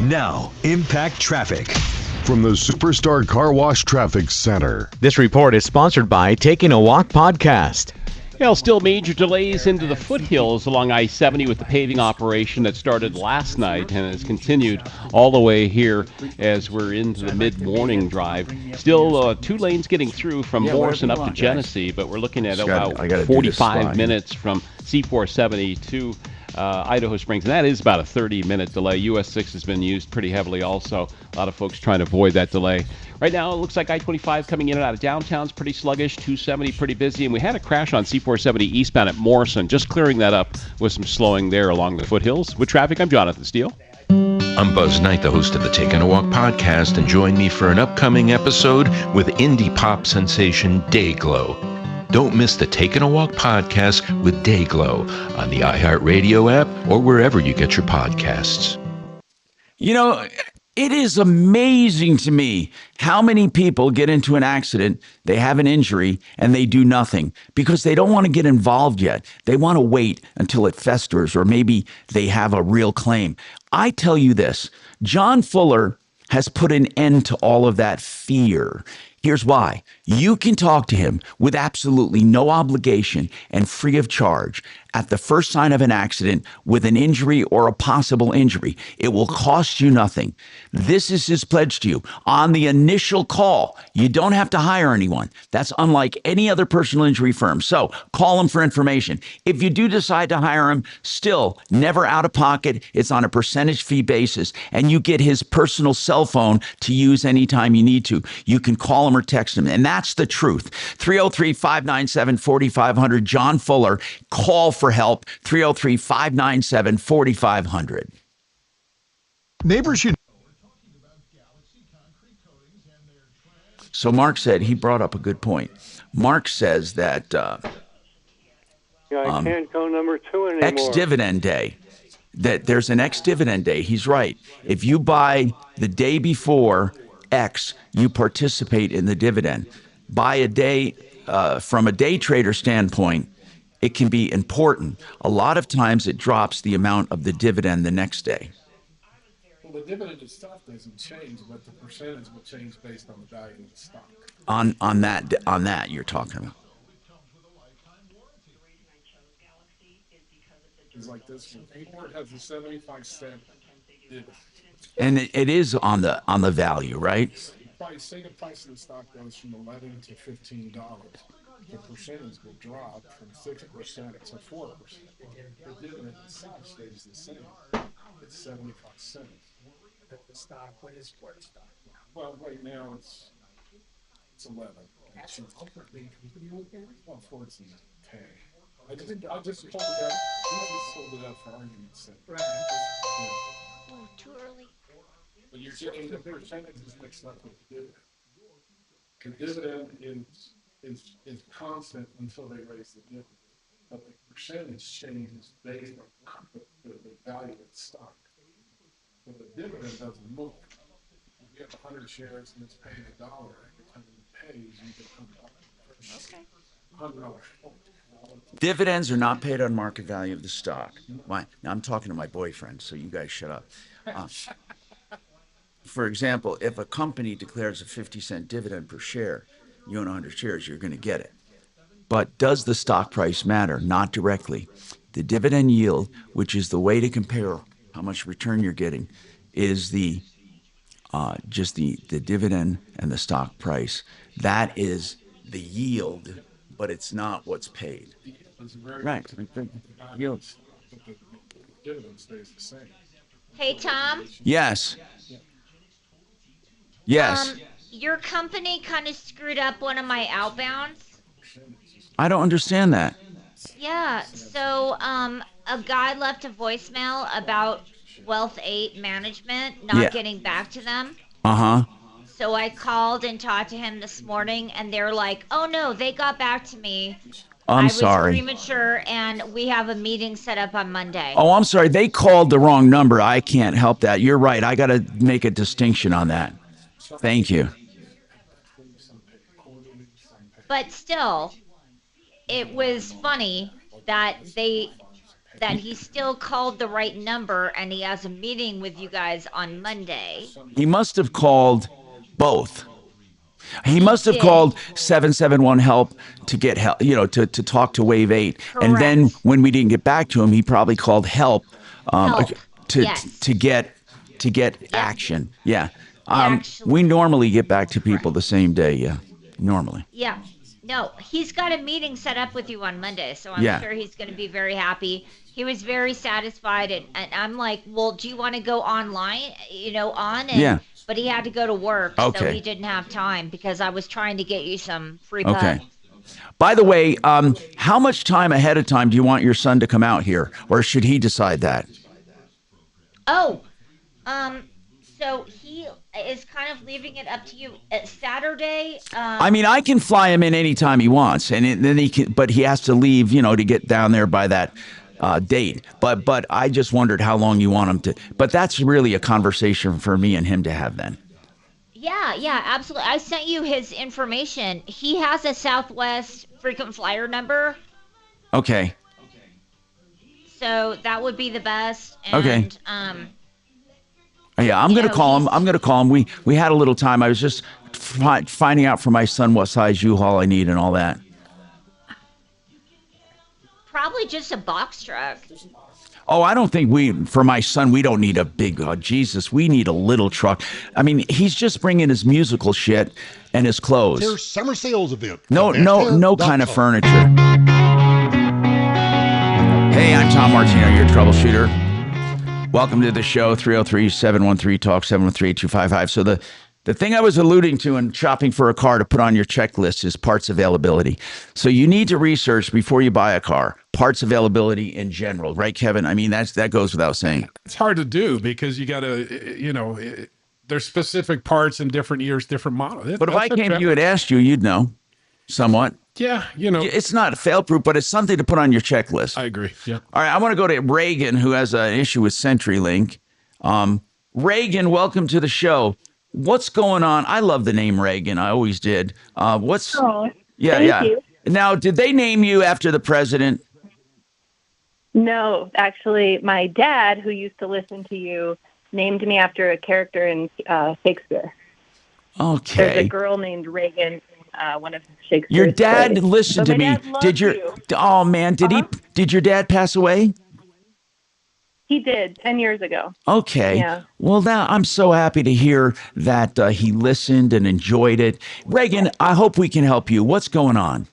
Now, Impact Traffic. From the Superstar Car Wash Traffic Center. This report is sponsored by Taking a Walk Podcast. Still major delays into the foothills along I-70 with the paving operation that started last night and has continued all the way here as we're into the mid-morning drive. Still 2 lanes getting through from Morrison up to Genesee, but we're looking at about 45 minutes from C470 to Idaho Springs, and that is about a 30-minute delay. US 6 has been used pretty heavily also. A lot of folks trying to avoid that delay. Right now, it looks like I-25 coming in and out of downtown's pretty sluggish, 270 pretty busy, and we had a crash on C470 eastbound at Morrison, just clearing that up with some slowing there along the foothills. With traffic, I'm Jonathan Steele. I'm Buzz Knight, the host of the Taking a Walk podcast, and join me for an upcoming episode with indie pop sensation Dayglow. Don't miss the Taking a Walk podcast with Dayglow on the iHeartRadio app or wherever you get your podcasts. It is amazing to me how many people get into an accident, they have an injury, and they do nothing because they don't want to get involved yet. They want to wait until it festers, or maybe they have a real claim. I tell you this, John Fuller has put an end to all of that fear. Here's why. You can talk to him with absolutely no obligation and free of charge at the first sign of an accident with an injury or a possible injury. It will cost you nothing. This is his pledge to you. On the initial call, you don't have to hire anyone. That's unlike any other personal injury firm. So call him for information. If you do decide to hire him, still never out of pocket. It's on a percentage fee basis, and you get his personal cell phone to use anytime you need to. You can call him him or text him. And that's the truth. 303-597-4500. John Fuller, call for help. 303-597-4500. Neighbors should. So Mark said, he brought up a good point. Mark says that I can't go number 2 anymore. ex-dividend day, that there's an ex-dividend day. He's right. If you buy the day before X, you participate in the dividend. Buy a day, from a day trader standpoint, it can be important. A lot of times it drops the amount of the dividend the next day. Well, the dividend itself doesn't change, but the percentage will change based on the value of the stock. On that you're talking about. It's like this one. Ford has a 75-cent dividend. And it is on the value, right? Say the price of the stock goes from $11 to $15. The percentage will drop from 6% to 4%. The dividend itself stays the same. It's 75 cents. The stock, what is Ford stock? Well, right now it's 11. That's an ultimately company like that? Well, Ford's in 10. I just pulled it up. I just sold it up for argument's sake. Right. Oh, too early. But you're getting the percentages mixed up with the dividend. The dividend is constant until they raise the dividend. But the percentage changes based on the value of the stock. So the dividend doesn't move. If you have 100 shares and it's paying $1, every time it pays, you get $100. $100. Dividends are not paid on market value of the stock. Why? Now I'm talking to my boyfriend, so you guys shut up. For example, if a company declares a 50-cent dividend per share, you own 100 shares, you're going to get it. But does the stock price matter? Not directly. The dividend yield, which is the way to compare how much return you're getting, is just the dividend and the stock price. That is the yield, but it's not what's paid. Right. Yield. The dividend stays the same. Hey, Tom. Yes. Yes. Your company kind of screwed up one of my outbounds. I don't understand that. Yeah, so a guy left a voicemail about Wealth 8 management not getting back to them. Uh-huh. So I called and talked to him this morning, and they're like, oh, no, they got back to me. I'm I sorry. was premature, and we have a meeting set up on Monday. Oh, I'm sorry. They called the wrong number. I can't help that. You're right. I got to make a distinction on that. Thank you. But still, it was funny that he still called the right number, and he has a meeting with you guys on Monday. He must have called both. He must have called 771 help to get help, to talk to Wave 8. Correct. And then when we didn't get back to him, he probably called help, to get action. Yeah. We normally get back to people the same day. Yeah. Normally. Yeah. No, he's got a meeting set up with you on Monday, so I'm sure he's going to be very happy. He was very satisfied, and I'm like, well, do you want to go online, But he had to go to work, so he didn't have time because I was trying to get you some free pub. Okay. By the way, how much time ahead of time do you want your son to come out here, or should he decide that? Oh, so he is kind of leaving it up to you. Saturday. I mean, I can fly him in anytime he wants, and then but he has to leave, to get down there by that date. But I just wondered how long you want him to. But that's really a conversation for me and him to have then. Yeah, absolutely. I sent you his information. He has a Southwest frequent flyer number. Okay. So that would be the best. And, okay. Yeah, I'm going to call him. We had a little time. I was just finding out for my son what size U-Haul I need and all that. Probably just a box truck. Oh, I don't think for my son, we don't need a big, we need a little truck. I mean, he's just bringing his musical shit and his clothes. Their summer sales event. No kind of furniture. Hey, I'm Tom Martino, your troubleshooter. Welcome to the show, 303-713-TALK, 713-8255. So The thing I was alluding to in shopping for a car to put on your checklist is parts availability. So you need to research before you buy a car, parts availability in general, right, Kevin? I mean, that goes without saying. It's hard to do because you got to, there's specific parts in different years, different models. But if I came to you and asked you, you'd know somewhat. Yeah, It's not fail-proof, but it's something to put on your checklist. I agree, yeah. All right, I want to go to Reagan, who has an issue with CenturyLink. Reagan, welcome to the show. What's going on? I love the name Reagan. I always did. Thank you. Now, did they name you after the president? No, actually, my dad, who used to listen to you, named me after a character in Shakespeare. Okay. There's a girl named Reagan, one of Shakespeare's Your dad plays. listened So to my me. dad loved Did your? you. Oh man, did your dad pass away? He did 10 years ago. Okay. Yeah. Well, now I'm so happy to hear that he listened and enjoyed it. Reagan, I hope we can help you. What's going on?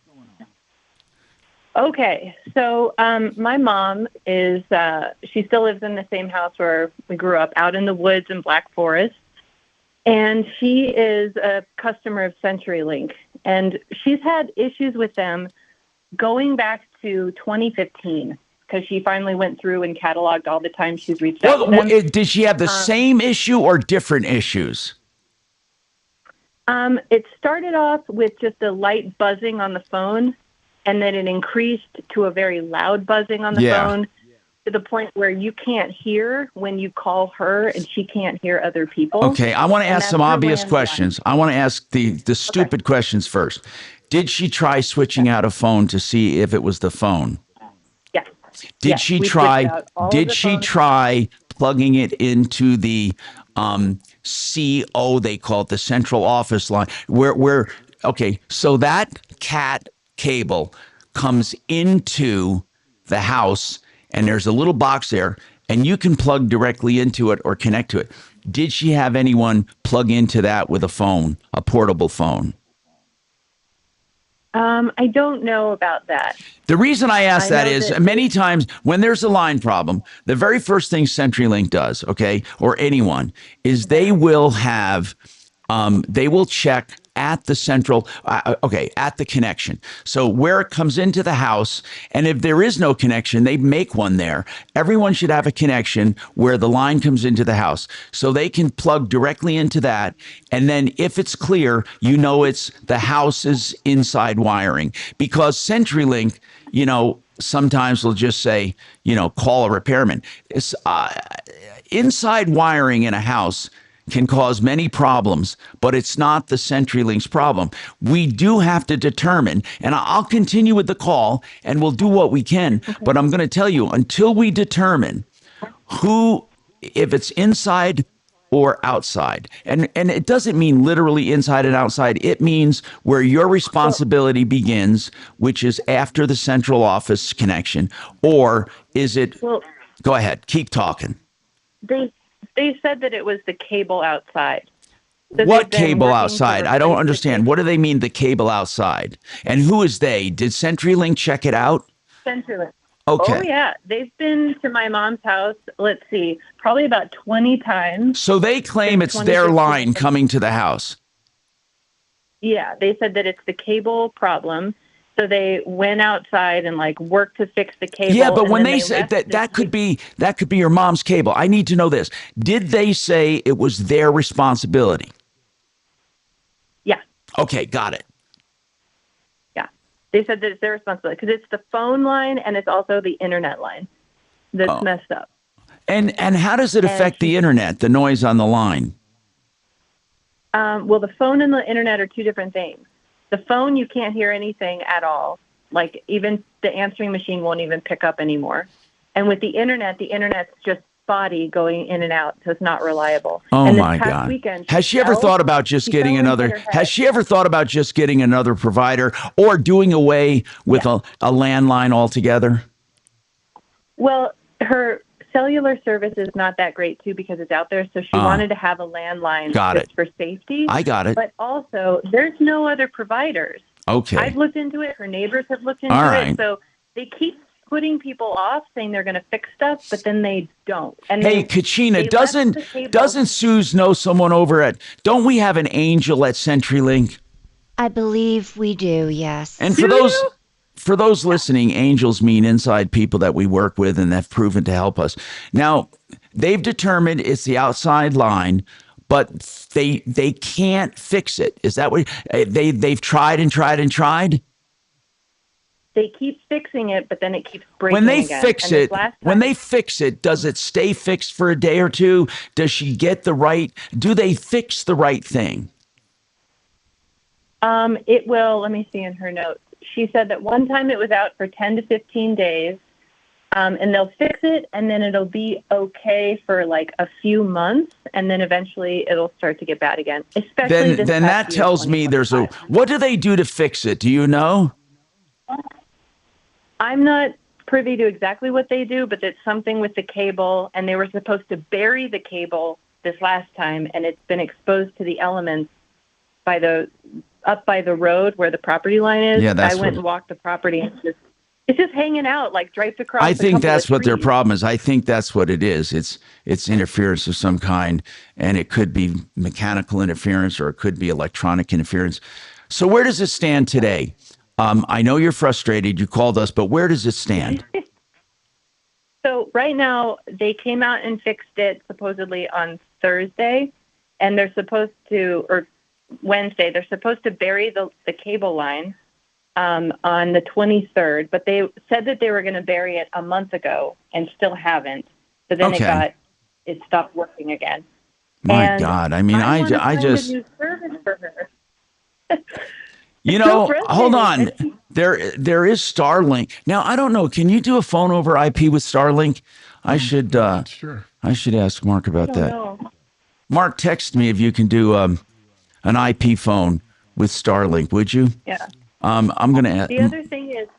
Okay, so my mom is, she still lives in the same house where we grew up, out in the woods in Black Forest. And she is a customer of CenturyLink. And she's had issues with them going back to 2015 because she finally went through and cataloged all the time she's reached out to them. Did she have the same issue or different issues? It started off with just a light buzzing on the phone, and then it increased to a very loud buzzing on the phone to the point where you can't hear when you call her and she can't hear other people. Okay, I want to ask some obvious landline. questions. I want to ask the stupid questions first. Did she try switching out a phone to see if it was the phone? Yes. Did she try? Did she try plugging it into the CO? They call it the central office line. Okay, so that cat cable comes into the house, and there's a little box there, and you can plug directly into it or connect to it. Did she have anyone plug into that with a phone, a portable phone? I don't know about that. The reason I ask that is many times when there's a line problem, the very first thing CenturyLink does, okay, or anyone, is they will have, they will check at the central, at the connection. So where it comes into the house, and if there is no connection, they make one there. Everyone should have a connection where the line comes into the house. So they can plug directly into that. And then if it's clear, you know it's the house's inside wiring. Because CenturyLink, sometimes will just say, call a repairman. It's, inside wiring in a house can cause many problems, but it's not the CenturyLink's problem. We do have to determine, and I'll continue with the call, and we'll do what we can, but I'm going to tell you, until we determine if it's inside or outside, and it doesn't mean literally inside and outside, it means where your responsibility begins, which is after the central office connection, or is it, go ahead, keep talking. They said that it was the cable outside. So what cable outside? I don't understand. What do they mean, the cable outside? And who is they? Did CenturyLink check it out? CenturyLink. Okay. Oh, yeah. They've been to my mom's house, let's see, probably about 20 times. So they claim it's their line coming to the house. Yeah, they said that it's the cable problem. So they went outside and worked to fix the cable. Yeah, but when they say that could be your mom's cable. I need to know this. Did they say it was their responsibility? Yeah. Okay, got it. Yeah. They said that it's their responsibility because it's the phone line and it's also the internet line that's messed up. And how does it affect the internet, the noise on the line? Well, the phone and the internet are two different things. The phone, you can't hear anything at all. Even the answering machine won't even pick up anymore. And with the internet's just spotty going in and out, so it's not reliable. Oh, and my God. Has she ever thought about just getting another? Has she ever thought about just getting another provider or doing away with a landline altogether? Well, her cellular service is not that great too because it's out there, so she wanted to have a landline for safety. I got it. But also, there's no other providers. Okay. I've looked into it. Her neighbors have looked into All right. it. So they keep putting people off, saying they're going to fix stuff, but then they don't. And hey, Kachina, doesn't Suze know someone over at? Don't we have an angel at CenturyLink? I believe we do, yes. And for those listening, angels mean inside people that we work with and have proven to help us. Now, they've determined it's the outside line, but they can't fix it. Is that what they've tried and tried and tried? They keep fixing it, but then it keeps breaking When they again. fix it, does it stay fixed for a day or two? Does she get do they fix the right thing? It will, let me see in her notes. She said that one time it was out for 10 to 15 days, and they'll fix it, and then it'll be okay for like a few months, and then eventually it'll start to get bad again. Especially then that tells me what do they do to fix it? Do you know? I'm not privy to exactly what they do, but it's something with the cable, and they were supposed to bury the cable this last time, and it's been exposed to the elements up by the road where the property line is. Yeah, I went and walked the property, and it's just hanging out, like draped across. I think that's what their problem is. I think that's what it is. It's interference of some kind, and it could be mechanical interference or it could be electronic interference. So where does it stand today? I know you're frustrated. You called us, but where does it stand? So right now, they came out and fixed it supposedly on Thursday, and they're supposed to, or Wednesday, they're supposed to bury the cable line on the 23rd, but they said that they were going to bury it a month ago and still haven't. So then it stopped working again. My God. I mean, I just... a new service for her. You know, hold on. There is Starlink. Now, I don't know. Can you do a phone over IP with Starlink? I should ask Mark about that. Know. Mark, text me if you can do an IP phone with Starlink, would you? Yeah. I'm going to The other thing is,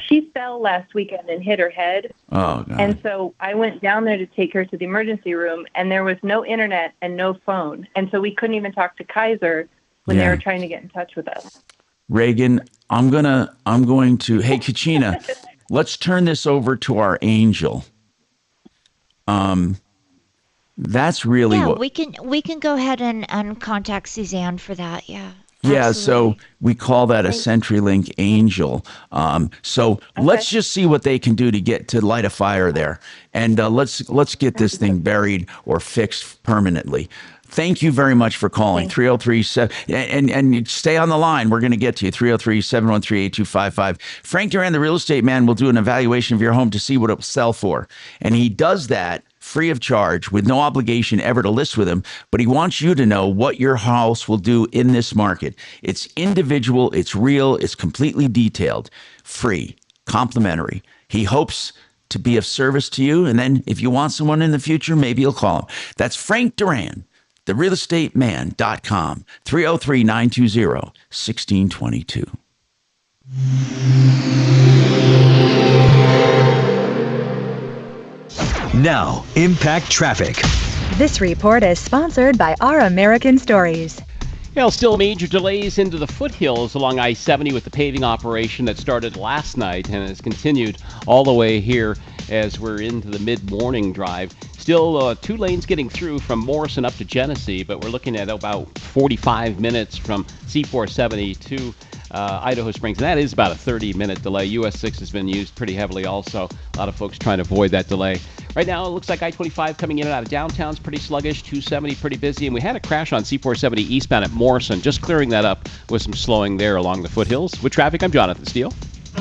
she fell last weekend and hit her head. Oh, God. And so I went down there to take her to the emergency room, and there was no internet and no phone. And so we couldn't even talk to Kaiser when they were trying to get in touch with us. Reagan, I'm going to, hey, Kachina, let's turn this over to our angel. That's really what we can go ahead and contact Suzanne for that. Yeah. Yeah, so we call that a CenturyLink angel. Let's just see what they can do to light a fire there, and let's get this thing buried or fixed permanently. Thank you very much for calling. 303 and stay on the line. We're going to get to you. 303-713-8255. Frank Duran, the real estate man, will do an evaluation of your home to see what it will sell for, and he does that free of charge with no obligation ever to list with him, but he wants you to know what your house will do in this market. It's individual, it's real, it's completely detailed, free, complimentary. He hopes to be of service to you, and then if you want someone in the future, maybe you'll call him. That's Frank Duran, therealestateman.com, 303-920-1622. Now, Impact Traffic. This report is sponsored by Our American Stories. Well, still major delays into the foothills along I-70 with the paving operation that started last night and has continued all the way here as we're into the mid-morning drive. Still 2 lanes getting through from Morrison up to Genesee, but we're looking at about 45 minutes from C-470 to Idaho Springs. And that is about a 30-minute delay. US 6 has been used pretty heavily also. A lot of folks trying to avoid that delay. Right now, it looks like I-25 coming in and out of downtown is pretty sluggish. 270 pretty busy. And we had a crash on C-470 eastbound at Morrison. Just clearing that up with some slowing there along the foothills. With traffic, I'm Jonathan Steele.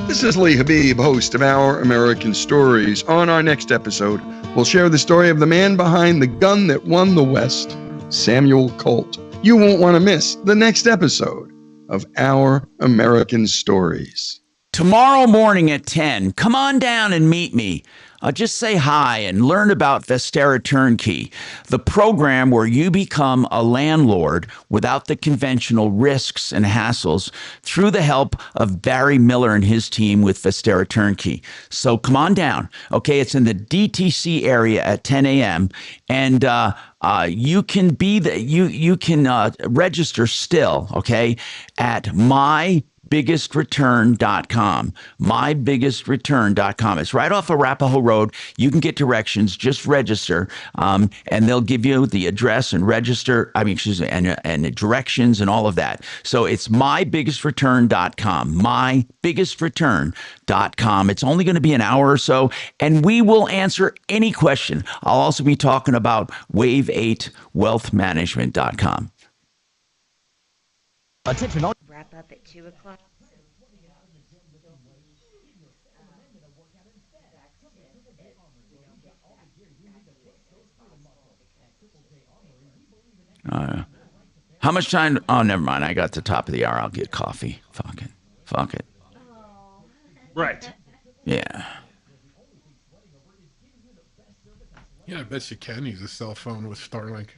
This is Lee Habib, host of Our American Stories. On our next episode, we'll share the story of the man behind the gun that won the West, Samuel Colt. You won't want to miss the next episode of Our American Stories. Tomorrow morning at 10, come on down and meet me. Just say hi and learn about Vestera Turnkey, the program where you become a landlord without the conventional risks and hassles through the help of Barry Miller and his team with Vestera Turnkey. So come on down. Okay, it's in the DTC area at 10 a.m. and you can register still, okay, at mybiggestreturn.com. Mybiggestreturn.com. It's right off Arapahoe Road. You can get directions. Just register, and they'll give you the address and register. And the directions and all of that. So it's mybiggestreturn.com. Mybiggestreturn.com. It's only going to be an hour or so, and we will answer any question. I'll also be talking about wave8wealthmanagement.com. Attention all. Wrap up at 2 o'clock. How much time? Oh, never mind. I got the top of the hour. I'll get coffee. Fuck it. Right. Yeah. Yeah, I bet you can use a cell phone with Starlink.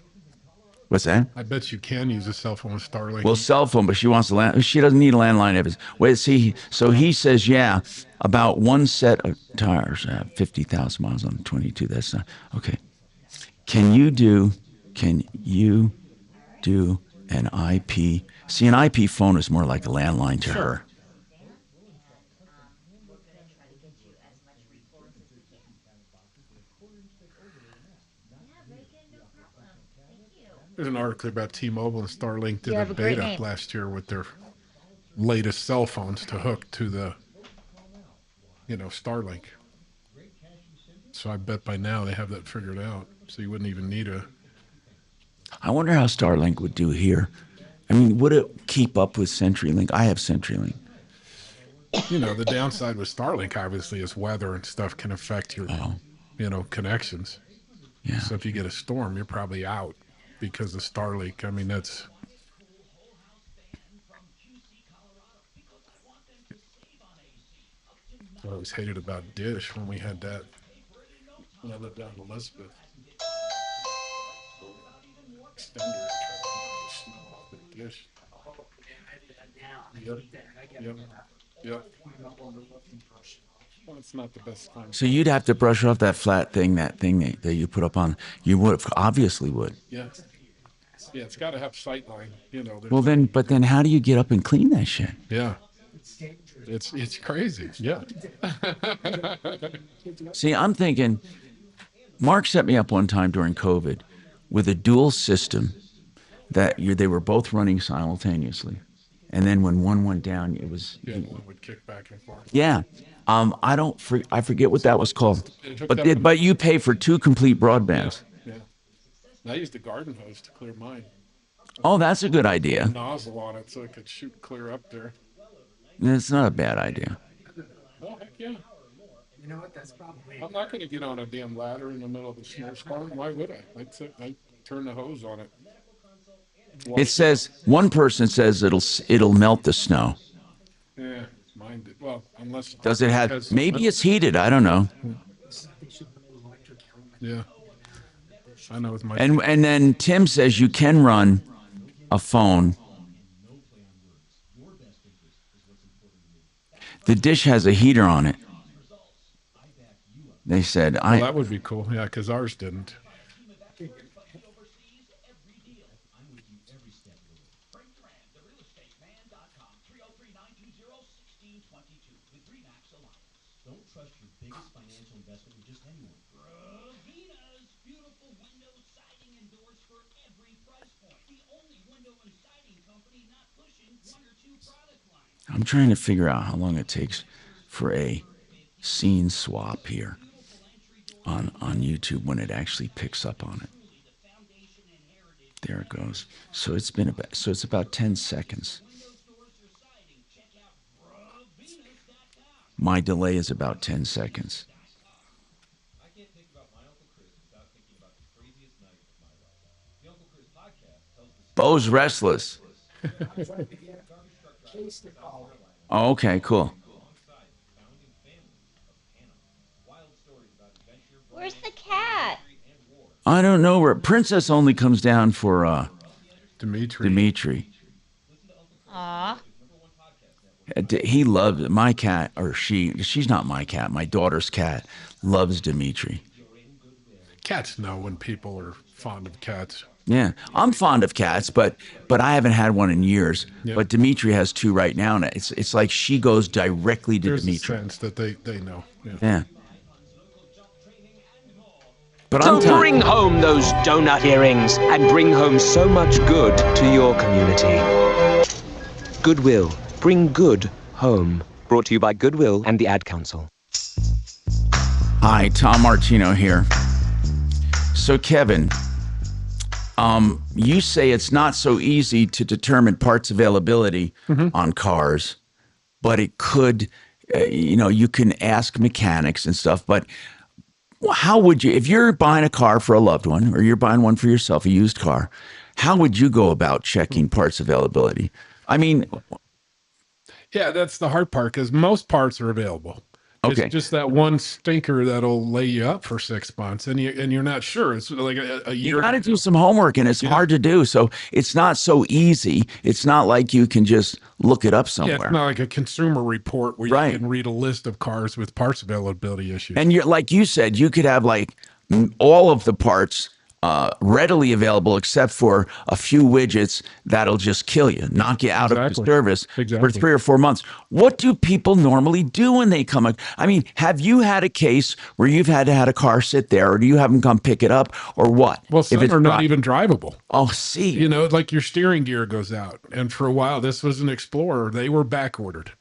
What's that? I bet you can use a cell phone with Starlink. Well, cell phone, but she wants to land. She doesn't need a landline. Wait, see. So he says, yeah, about one set of tires, 50,000 miles on 22. That's not okay. Can you do an IP? See, an IP phone is more like a landline to her. There's an article about T-Mobile and Starlink did a beta last year with their latest cell phones to hook to the, Starlink. So I bet by now they have that figured out. So you wouldn't even need a. I wonder how Starlink would do here. I mean, would it keep up with CenturyLink? I have CenturyLink. The downside with Starlink obviously is weather and stuff can affect your, connections. Yeah. So if you get a storm, you're probably out because of Starlink. I mean, that's. I always hated about Dish when we had that. When I lived down in Elizabeth. Extender. Dish. Yep. Well, it's not the best time. So you'd have to brush off that flat thing, that you put up on. You would obviously would. Yeah. Yeah, it's got to have sightline. Well, then how do you get up and clean that shit? Yeah. It's crazy. Yeah. See, I'm thinking. Mark set me up one time during COVID with a dual system that they were both running simultaneously, and then when one went down, it was. Yeah, one would kick back and forth. Yeah. I forget what that was called, but you pay for 2 complete broadbands. Yeah. I used a garden hose to clear mine. Oh, that's a good idea. Nozzle on it so it could shoot clear up there. It's not a bad idea. Oh, heck yeah. You know what? That's probably. I'm not going to get on a damn ladder in the middle of a snowstorm. Why would I? I'd turn the hose on it. It says one person says it'll melt the snow. Yeah, mine did. Well, unless. Does it have? Maybe it's heated. I don't know. Yeah. I know it's my. And then Tim says you can run a phone. The Dish has a heater on it. They said well, that would be cool. Yeah, because ours didn't. I'm trying to figure out how long it takes for a scene swap here on YouTube when it actually picks up on it. There it goes. So it's about 10 seconds. My delay is about 10 seconds. Bo's restless. Oh, okay, cool. Where's the cat? I don't know where Princess only comes down for Dimitri. Aw. He loves my cat, or she's not my cat. My daughter's cat loves Dimitri. Cats know when people are fond of cats. Yeah, I'm fond of cats, but I haven't had one in years. Yeah. But Dimitri has two right now, and it's like she goes directly to There's Dimitri. a sense that they know. Yeah. But So I'm telling bring home those donut earrings and bring home so much good to your community. Goodwill. Bring good home. Brought to you by Goodwill and the Ad Council. Hi, Tom Martino here. So, Kevin, you say it's not so easy to determine parts availability on cars, but it could, you can ask mechanics and stuff. But how would you, if you're buying a car for a loved one or you're buying one for yourself, a used car, how would you go about checking parts availability? I mean, yeah, that's the hard part because most parts are available. Okay. It's just that one stinker that'll lay you up for 6 months, and you're not sure. It's like a year. You got to do some homework, and it's hard to do. So it's not so easy. It's not like you can just look it up somewhere. Yeah, it's not like a consumer report where you can read a list of cars with parts availability issues. And you're like you said, you could have like all of the parts readily available except for a few widgets that'll just kill you, knock you out of the service for 3 or 4 months. What do people normally do when they come? I mean, have you had a case where you've had to have a car sit there, or do you have them come pick it up, or what? Well, some are not even drivable. Oh, see. You know, like your steering gear goes out. And for a while, this was an Explorer. They were back ordered.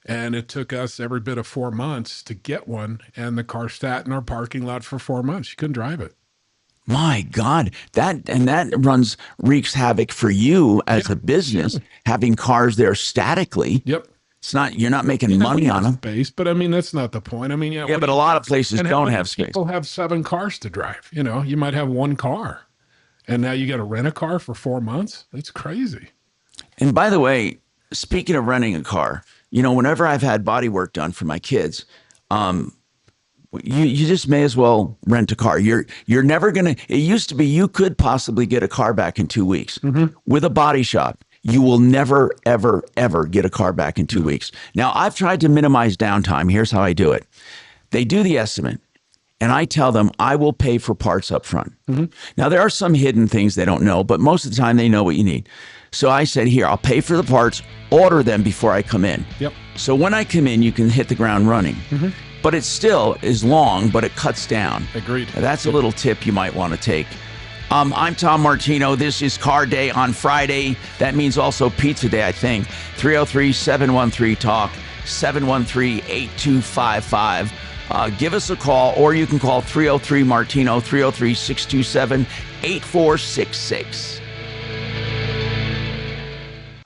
And it took us every bit of 4 months to get one. And the car sat in our parking lot for 4 months. You couldn't drive it. My God, that wreaks havoc for you as a business, having cars there statically. Yep. It's not, you're not making money on them. Space, but I mean, that's not the point. I mean, yeah, but a lot of places don't have space. People have 7 cars to drive. You know, you might have 1 car, and now you got to rent a car for 4 months. That's crazy. And by the way, speaking of renting a car, you know, whenever I've had body work done for my kids, you just may as well rent a car. You're never gonna. It used to be you could possibly get a car back in 2 weeks with a body shop. You will never, ever, ever get a car back in 2 weeks. Now, I've tried to minimize downtime. Here's how I do it. They do the estimate, and I tell them I will pay for parts up front. Now, there are some hidden things they don't know, but most of the time they know what you need. So I said, here, I'll pay for the parts, order them before I come in. Yep. So when I come in, you can hit the ground running. But it still is long, but it cuts down. Agreed. That's a little tip you might want to take. I'm Tom Martino. This is Car Day on Friday. That means also Pizza Day, I think. 303-713-TALK, 713-8255. Give us a call, or you can call 303-MARTINO, 303-627-8466.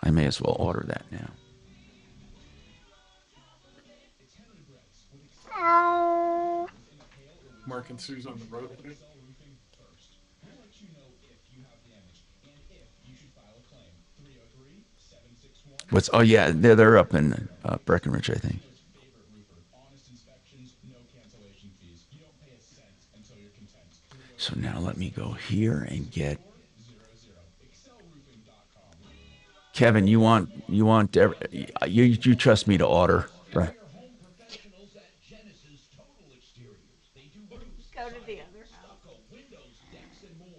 I may as well order that now. Mark and Sue's on the road today. What's? Oh yeah, they're up in Breckenridge, I think. So now let me go here and get. Kevin, you trust me to order, right? Go to the other house.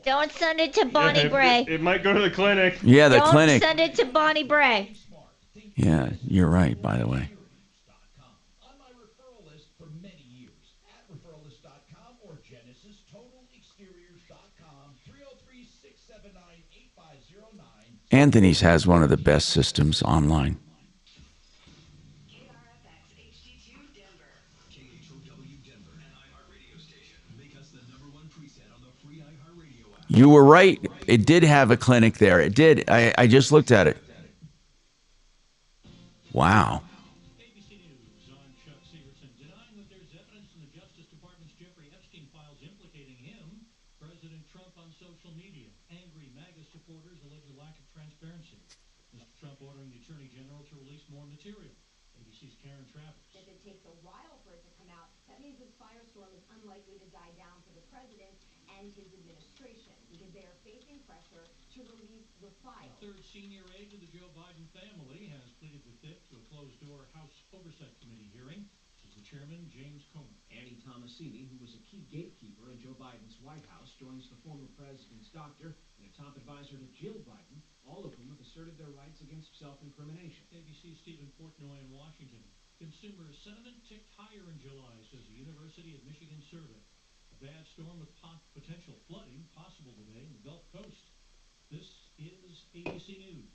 Don't send it to Bonnie Bray. It might go to the clinic. Yeah, the Don't clinic. Send it to Bonnie Bray. Yeah, you're right, by the way. Anthony's has one of the best systems online. You were right. It did have a clinic there. It did. I just looked at it. Wow. President Trump on social media. Angry MAGA supporters allege a lack of transparency. Mr. Trump ordering the Attorney General to release more material. ABC's Karen Travis. If it takes a while for it to come out, that means this firestorm is unlikely to die down for the president and his administration because they are facing pressure to release the file. The third senior aide to the Joe Biden family has pleaded the fifth to a closed-door House Oversight Committee hearing. She's is the chairman, James Comer. Annie Tomasini, who was a key gatekeeper in Joe Biden's White House, joins the former president's doctor and a top advisor to Jill Biden, all of whom have asserted their rights against self-incrimination. ABC's Stephen Portnoy in Washington. Consumer sentiment ticked higher in July, says a University of Michigan survey. A bad storm with potential flooding possible today in the Gulf Coast. This is ABC News.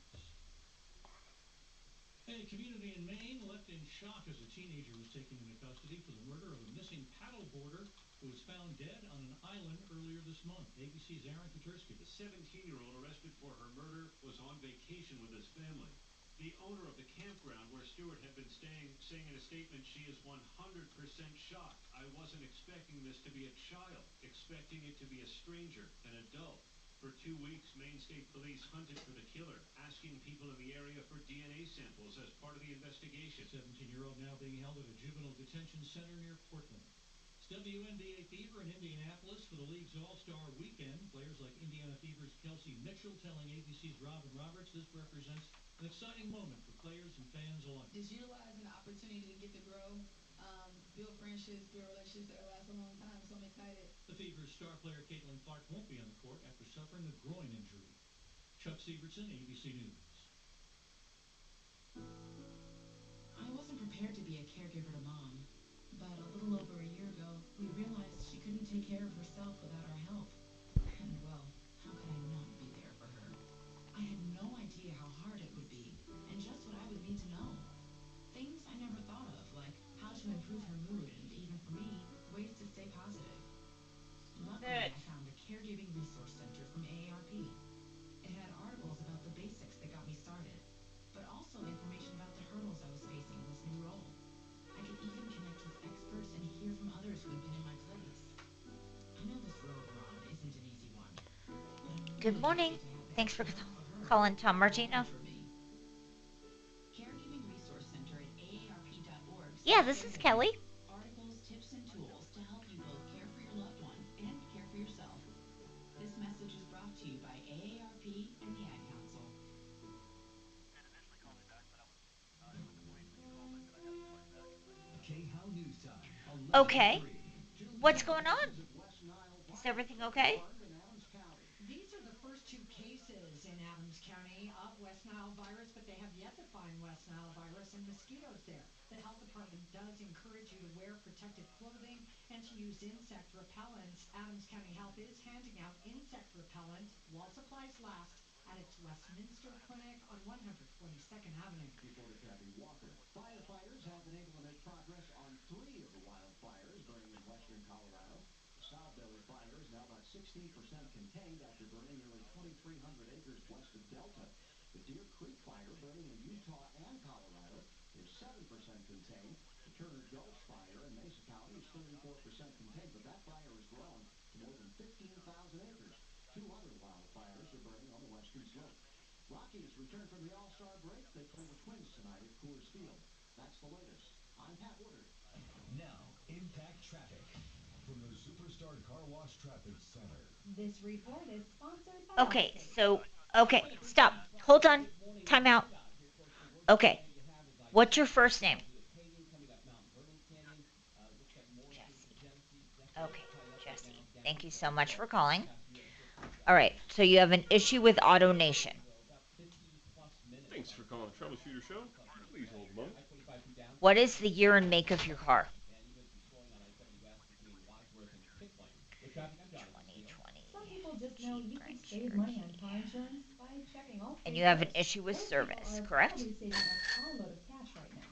A community in Maine left in shock as a teenager was taken into custody for the murder of a missing paddleboarder who was found dead on an island earlier this month. ABC's Aaron Katersky. The 17-year-old arrested for her murder was on vacation with his family. The owner of the campground where Stewart had been staying, saying in a statement she is 100% shocked. I wasn't expecting this to be a child, expecting it to be a stranger, an adult. For 2 weeks, Maine State Police hunted for the killer, asking people in the area for DNA samples as part of the investigation. 17-year-old now being held at a juvenile detention center near Portland. It's WNBA fever in Indianapolis for the league's All-Star Weekend. Players like Indiana Fever's Kelsey Mitchell telling ABC's Robin Roberts this represents an exciting moment for players and fans alike. Just utilizing the opportunity to get to grow, build friendships, build relationships that last a long time. So I'm excited. The Fever's star player Caitlin Clark won't be on the court after suffering a groin injury. Chuck Sievertson, ABC News. I wasn't prepared to be a caregiver to Mom, but a little over a year ago, we realized she couldn't take care of herself without our help. And well, how could I not be there for her? I had no idea how hard it would be, and just what I would need to know. Things I never thought of, like how to improve her mood, and even for me, ways to stay positive. Luckily, I found the Caregiving Resource Center from AARP. It had articles about the basics that got me started, but also information about the hurdles I was facing in this new role. I could even connect with experts and hear from others who had been in my place. I know this road we're on isn't an easy one. Good morning. Thanks for calling Tom Martino. Caregiving Resource Center at aarp.org. Yeah, this is Kelly. Articles, tips, and tools to help you both care for your loved one and care for yourself. This message is brought to you by AARP and the Ad Council. KHOW News Time. Okay. What's going on? Is everything okay? These are the first two cases in Adams County of West Nile virus, but they have yet to find West Nile virus and mosquitoes there. The health department does encourage you to wear protective clothing and to use insect repellents. Adams County Health is handing out insect repellent while supplies last at its Westminster Clinic on 122nd Avenue. Reporter Kathy Walker. Firefighters have been able to make progress on 3 of the wildfires burning in western Colorado. The Stowbelly fire is now about 16% contained after burning nearly 2,300 acres west of Delta. The Deer Creek fire burning in Utah and Colorado is 7% contained. The Turner Gulch fire in Mesa County is 34% contained, but that fire has grown to more than 15,000 acres. 2 other wildfires are burning on the western slope. Rockies return from the All-Star break. They play the Twins tonight at Coors Field. That's the latest. I'm Pat Woodard. Now, impact traffic from the Superstar Car Wash Traffic Center. This report is sponsored by Okay, stop. Hold on. Time out. Okay. What's your first name? Okay, Jesse. Thank you so much for calling. All right, so you have an issue with AutoNation. Thanks for calling Troubleshooter Show. Please hold a moment. What is the year and make of your car? 2020. Some people just know you can save money on car insurance by checking all. And you have an issue with service, correct? Saving a carload of cash right now.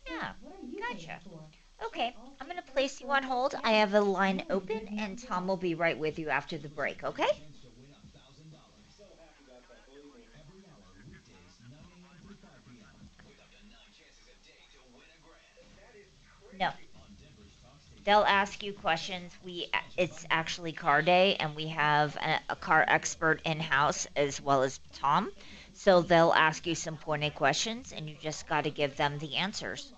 Yeah, What are you gotcha. waiting for? Okay, I'm going to place you on hold. I have a line open, and Tom will be right with you after the break, okay? Every hour, weekdays, 9 a.m. through 5 p.m. With up to 9 chances a day to win a grand. That is crazy. No. On Denver's Talk Station. They'll ask you questions. It's actually car day, and we have a car expert in-house as well as Tom. So they'll ask you some pointed questions, and you just got to give them the answers.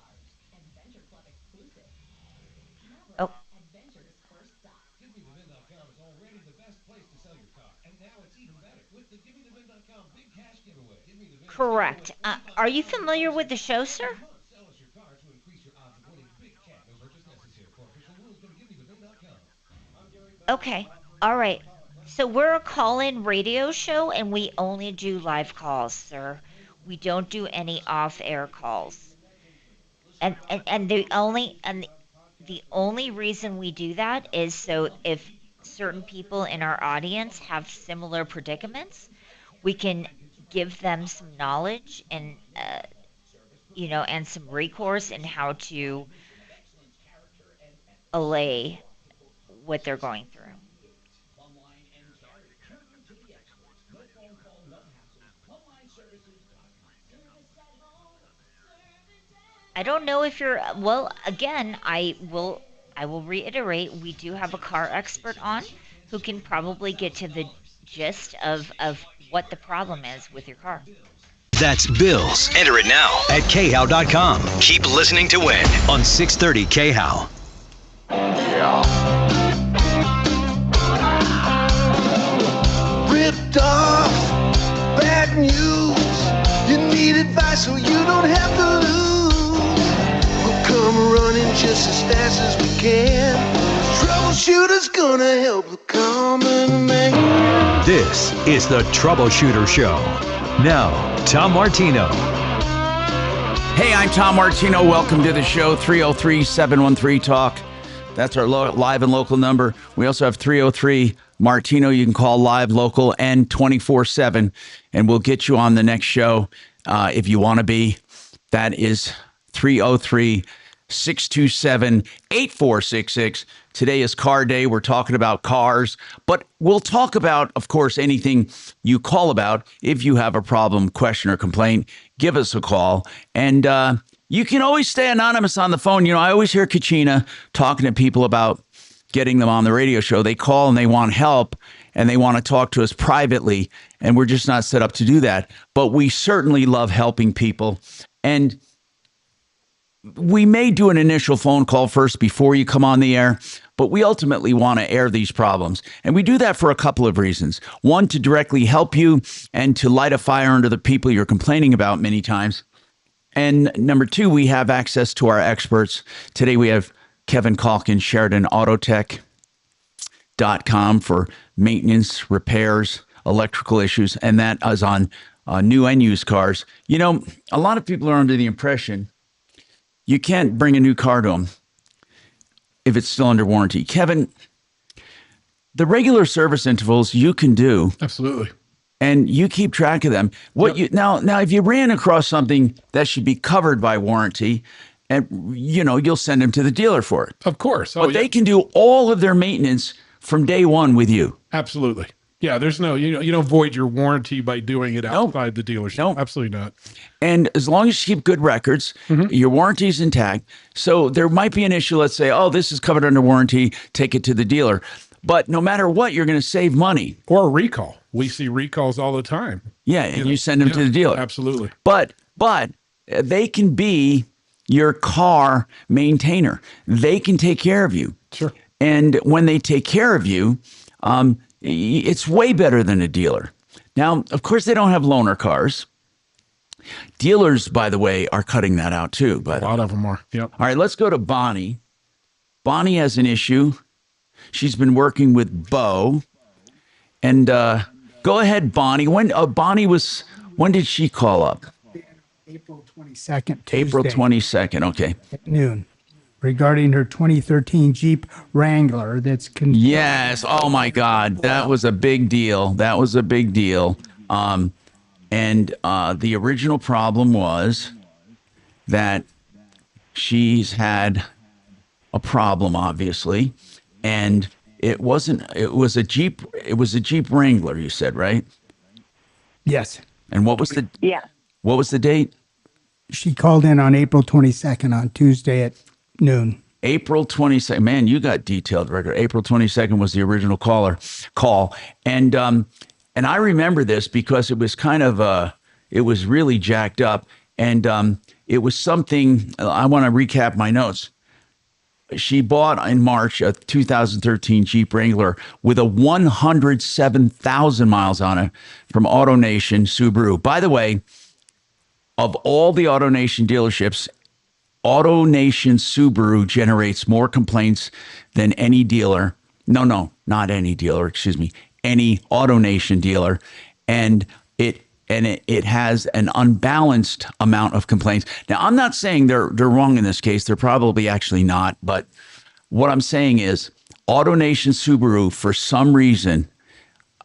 Oh. GiveMeTheVin.com is already the best place to sell your car, and now it's even better with the GiveMeTheVin.com Big Cash Giveaway. Correct. Are you familiar with the show, sir? Sell us your car to increase your odds of winning big cash. Those Okay. All right. So we're a call-in radio show and we only do live calls, sir. We don't do any off-air calls. And the only reason we do that is so if certain people in our audience have similar predicaments, we can give them some knowledge and and some recourse in how to allay what they're going through. I don't know if you're well. Again, I will reiterate. We do have a car expert on, who can probably get to the gist of what the problem is with your car. That's Bills. Enter it now at khow.com. Keep listening to win on 630 KHOW. Ripped off, bad news. You need advice so you don't have to lose. We'll come running just as fast as we can. Troubleshooter's gonna help the common man. This is the Troubleshooter Show. Now, Tom Martino. Hey, I'm Tom Martino. Welcome to the show, 303-713-TALK. That's our live and local number. We also have 303 Martino. You can call live, local, and 24/7, and we'll get you on the next show if you want to be. That is 303-627-8466. Today is car day. We're talking about cars, but we'll talk about, of course, anything you call about. If you have a problem, question, or complaint, give us a call. And you can always stay anonymous on the phone. You know, I always hear Kachina talking to people about getting them on the radio show. They call and they want help and they want to talk to us privately, and we're just not set up to do that. But we certainly love helping people. And we may do an initial phone call first before you come on the air, but we ultimately want to air these problems. And we do that for a couple of reasons. One, to directly help you and to light a fire under the people you're complaining about many times. And number two, we have access to our experts. Today we have Kevin Calkins, Sheridan Autotech.com for maintenance, repairs, electrical issues, and that is on new and used cars. You know, a lot of people are under the impression you can't bring a new car to them if it's still under warranty. Kevin, the regular service intervals you can do. Absolutely. And you keep track of them. Now, if you ran across something that should be covered by warranty, and you'll send them to the dealer for it. Of course. But they can do all of their maintenance from day one with you. Absolutely. Yeah, there's no, you don't void your warranty by doing it outside the dealership. No, absolutely not. And as long as you keep good records, your warranty is intact. So there might be an issue. Let's say, oh, this is covered under warranty. Take it to the dealer. But no matter what, you're going to save money. Or a recall. We see recalls all the time. Yeah, and you send them to the dealer. Absolutely. But they can be your car maintainer. They can take care of you. Sure. And when they take care of you, it's way better than a dealer. Now, of course, they don't have loaner cars. Dealers, by the way, are cutting that out too. But a lot of them are. Yep. All right, let's go to Bonnie. Bonnie has an issue. She's been working with Bo. And go ahead, Bonnie. When did she call up? April 22nd. Tuesday, April 22nd. Okay. At noon. Regarding her 2013 Jeep Wrangler that's yes. Oh my God. That was a big deal. And the original problem was that she's had a problem, obviously, and it was a Jeep Wrangler, you said, right? Yes. And what was the date? She called in on April 22nd on Tuesday at noon. April 22nd. Man, you got detailed record. April 22nd was the original call. And I remember this because it was kind of it was really jacked up. And it was something, I want to recap my notes. She bought in March a 2013 Jeep Wrangler with a 107,000 miles on it from AutoNation Subaru. By the way, of all the AutoNation dealerships, AutoNation Subaru generates more complaints than any dealer. No, not any dealer, excuse me, any AutoNation dealer, and it has an unbalanced amount of complaints. Now, I'm not saying they're wrong in this case. They're probably actually not. But what I'm saying is AutoNation Subaru, for some reason,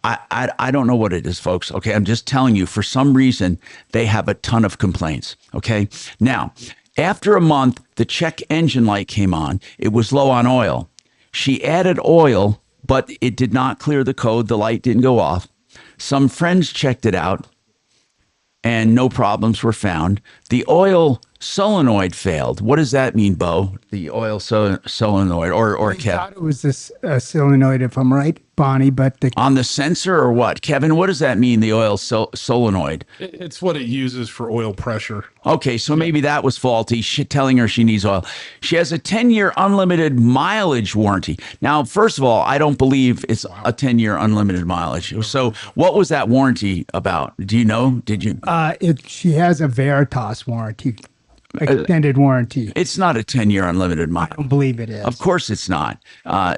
I don't know what it is, folks. Okay, I'm just telling you, for some reason, they have a ton of complaints. Okay, now, after a month, the check engine light came on. It was low on oil. She added oil, but it did not clear the code. The light didn't go off. Some friends checked it out, and no problems were found. The oil solenoid failed. What does that mean, Bo? The oil solenoid, or I Kev? thought it was this solenoid, if I'm right, Bonnie, but On the sensor or what? Kevin, what does that mean, the oil solenoid? It's what it uses for oil pressure. Okay, so maybe that was faulty. Telling her she needs oil. She has a 10-year unlimited mileage warranty. Now, first of all, I don't believe it's a 10-year unlimited mileage. So what was that warranty about? Do you know? Did you? She has a Veritas warranty, extended warranty. It's not a 10-year unlimited mileage. I don't believe it is. Of course it's not. I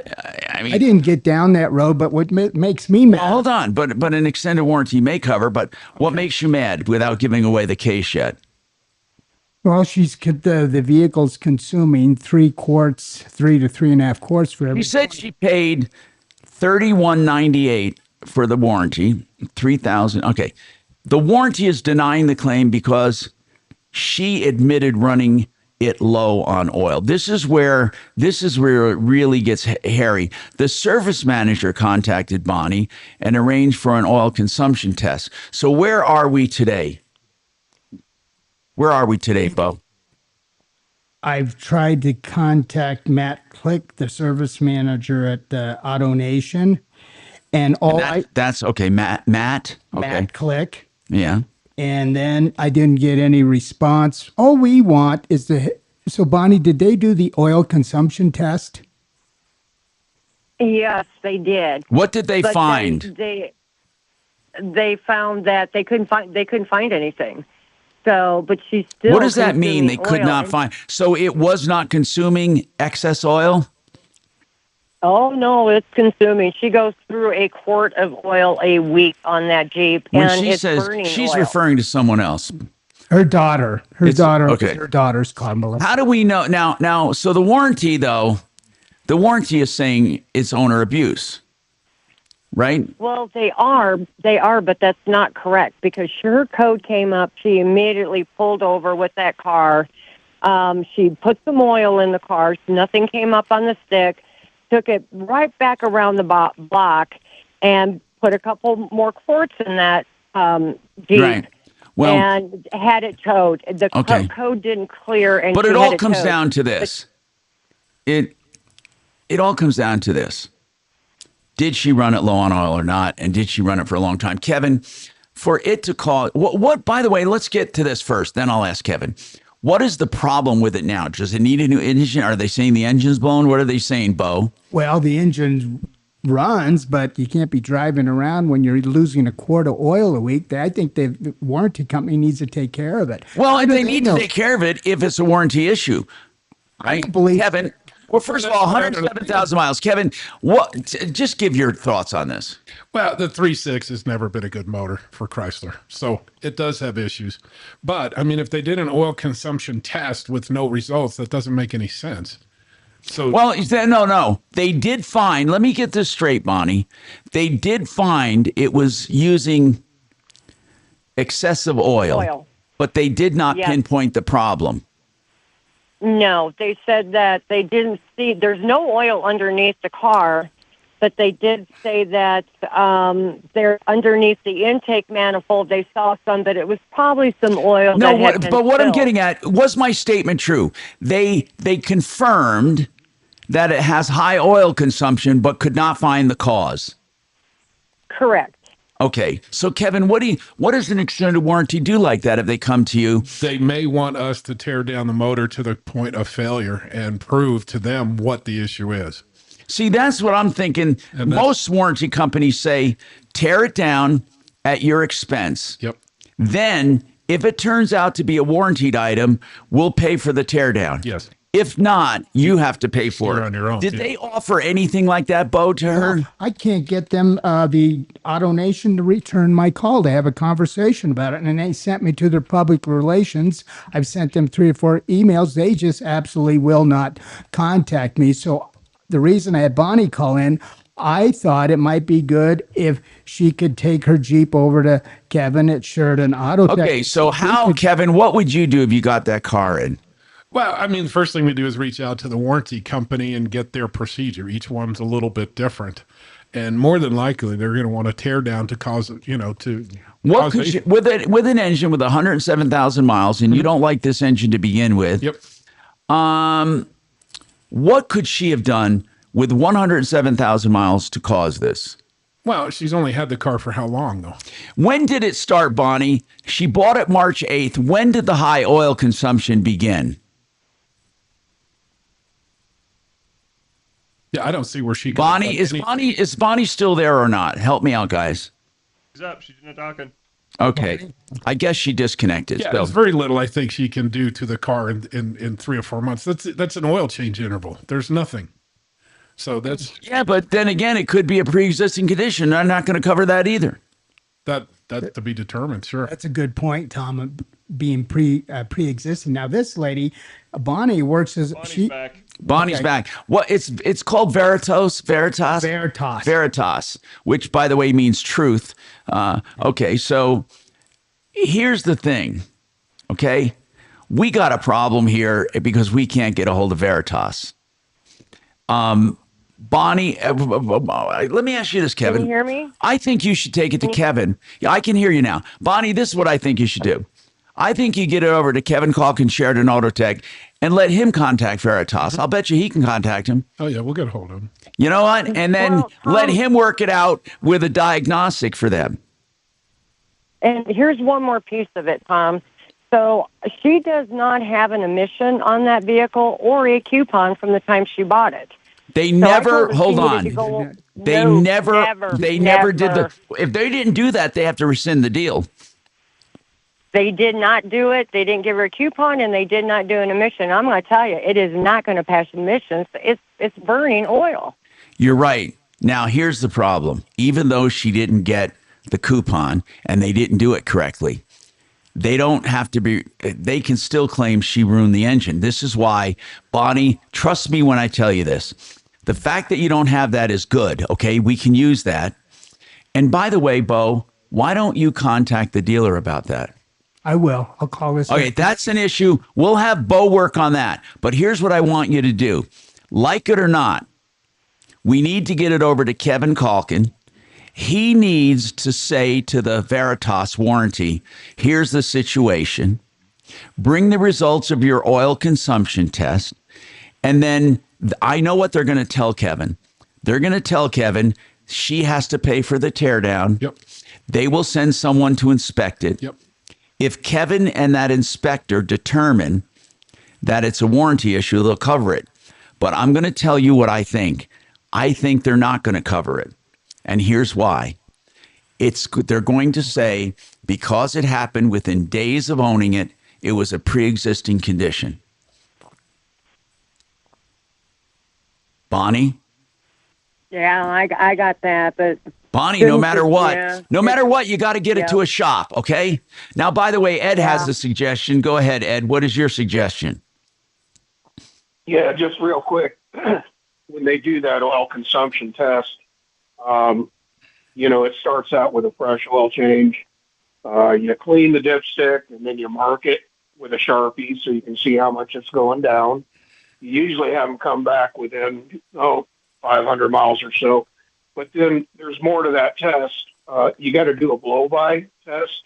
mean, I didn't get down that road, but what makes me mad. Well, hold on, but an extended warranty may cover. But what makes you mad without giving away the case yet? Well, the vehicle's consuming 3 to 3.5 quarts for every. She said she paid $31.98 for the warranty, $3,000. Okay, the warranty is denying the claim because she admitted running it low on oil. This is where it really gets hairy. The service manager contacted Bonnie and arranged for an oil consumption test. So where are we today? Where are we today, Bo? I've tried to contact Matt Click, the service manager at AutoNation, and that's okay. Matt. Okay. Matt Click. Yeah. And then I didn't get any response. All we want is so Bonnie, did they do the oil consumption test? Yes, they did. What did they find? They found that they couldn't find anything. So, but she still. What does that mean? They could not find. So it was not consuming excess oil? Oh no, it's consuming. She goes through a quart of oil a week on that Jeep, When and she it's says burning she's oil. referring to someone else. Her daughter. Okay. Her daughter's Carmela. How do we know now? So the warranty, though, is saying it's owner abuse, right? Well, they are, but that's not correct because her code came up. She immediately pulled over with that car. She put some oil in the car. Nothing came up on the stick. Took it right back around the block and put a couple more quarts in that Jeep. Right. Well, and had it towed. The code didn't clear, and but she it had all it comes towed. down to this. It all comes down to this. Did she run it low on oil or not? And did she run it for a long time? Kevin, for it to cause what by the way, let's get to this first, then I'll ask Kevin. What is the problem with it now? Does it need a new engine? Are they saying the engine's blown? What are they saying, Bo? Well, the engine runs, but you can't be driving around when you're losing a quart of oil a week. I think the warranty company needs to take care of it. Well, they need to take care of it if it's a warranty issue. Right? Kevin, well, first of all, 107,000 miles. Kevin, just give your thoughts on this. Well, the 3.6 has never been a good motor for Chrysler, so it does have issues. But, I mean, if they did an oil consumption test with no results, that doesn't make any sense. So, well, no. They did find, let me get this straight, Bonnie. They did find it was using excessive oil. But they did not pinpoint the problem. No, they said that they didn't see, there's no oil underneath the car, but they did say that they're underneath the intake manifold. They saw some, but it was probably some oil. No, that had been but what I'm spilled. getting at, was my statement true? They confirmed that it has high oil consumption, but could not find the cause. Correct. Okay, so Kevin, what does an extended warranty do like that if they come to you? They may want us to tear down the motor to the point of failure and prove to them what the issue is. See, that's what I'm thinking. Most warranty companies say, tear it down at your expense. Yep. Then, if it turns out to be a warranted item, we'll pay for the teardown. Yes. If not, you have to pay for You're it. on your own. Did they offer anything like that, Bo, to her? I can't get them, the Auto Nation, to return my call to have a conversation about it. And they sent me to their public relations. I've sent them 3 or 4 emails. They just absolutely will not contact me. So the reason I had Bonnie call in, I thought it might be good if she could take her Jeep over to Kevin at Sheridan Auto. Okay, so how, Kevin, what would you do if you got that car in? Well, I mean, the first thing we do is reach out to the warranty company and get their procedure. Each one's a little bit different. And more than likely, they're going to want to tear down to cause, to... What could you, with an engine with 107,000 miles, and you don't like this engine to begin with, what could she have done with 107,000 miles to cause this? Well, she's only had the car for how long, though? When did it start, Bonnie? She bought it March 8th. When did the high oil consumption begin? Yeah, I don't see where she. Bonnie is Bonnie still there or not? Help me out, guys. She's up. She's not talking. Okay, I guess she disconnected. Yeah, so. there's very little I think she can do to the car in 3 or 4 months. That's an oil change interval. There's nothing. So that's but then again, it could be a pre-existing condition. I'm not going to cover that either. That's to be determined. Sure, that's a good point, Tom. Being pre-existing. Now this lady, Bonnie, works as Bonnie's back. What it's called Veritas, which by the way means truth. Okay, so here's the thing. Okay, we got a problem here because we can't get a hold of Veritas. Bonnie, let me ask you this, Kevin. Can you hear me? I think you should take it to Kevin. Yeah, I can hear you now. Bonnie, this is what I think you should do. I think you get it over to Kevin Calkin, Sheridan Autotech, and let him contact Veritas. I'll bet you he can contact him. Oh, yeah, we'll get a hold of him. You know what? And then let him work it out with a diagnostic for them. And here's one more piece of it, Tom. So she does not have an emission on that vehicle or a coupon from the time she bought it. They never, hold on. They never did the, if they didn't do that, they have to rescind the deal. They did not do it. They didn't give her a coupon, and they did not do an emission. I'm going to tell you, it is not going to pass emissions. It's burning oil. You're right. Now, here's the problem. Even though she didn't get the coupon and they didn't do it correctly, they don't have to be, they can still claim she ruined the engine. This is why, Bonnie, trust me when I tell you this. The fact that you don't have that is good, okay? We can use that. And by the way, Bo, why don't you contact the dealer about that? I will. I'll call this. Okay, that's an issue. We'll have Bo work on that. But here's what I want you to do. Like it or not, we need to get it over to Kevin Calkin. He needs to say to the Veritas warranty, here's the situation. Bring the results of your oil consumption test. And then I know what they're going to tell Kevin. They're going to tell Kevin she has to pay for the teardown. Yep. They will send someone to inspect it. Yep. If Kevin and that inspector determine that it's a warranty issue, they'll cover it. But I'm going to tell you what I think. I think they're not going to cover it. And here's why. They're going to say, because it happened within days of owning it, it was a pre-existing condition. Bonnie? Yeah, I got that, but Bonnie, no matter what, you got to get it to a shop, okay? Now, by the way, Ed has a suggestion. Go ahead, Ed. What is your suggestion? Yeah, just real quick. When they do that oil consumption test, it starts out with a fresh oil change. You clean the dipstick, and then you mark it with a Sharpie so you can see how much it's going down. You usually have them come back within, 500 miles or so. But then there's more to that test. You got to do a blow-by test,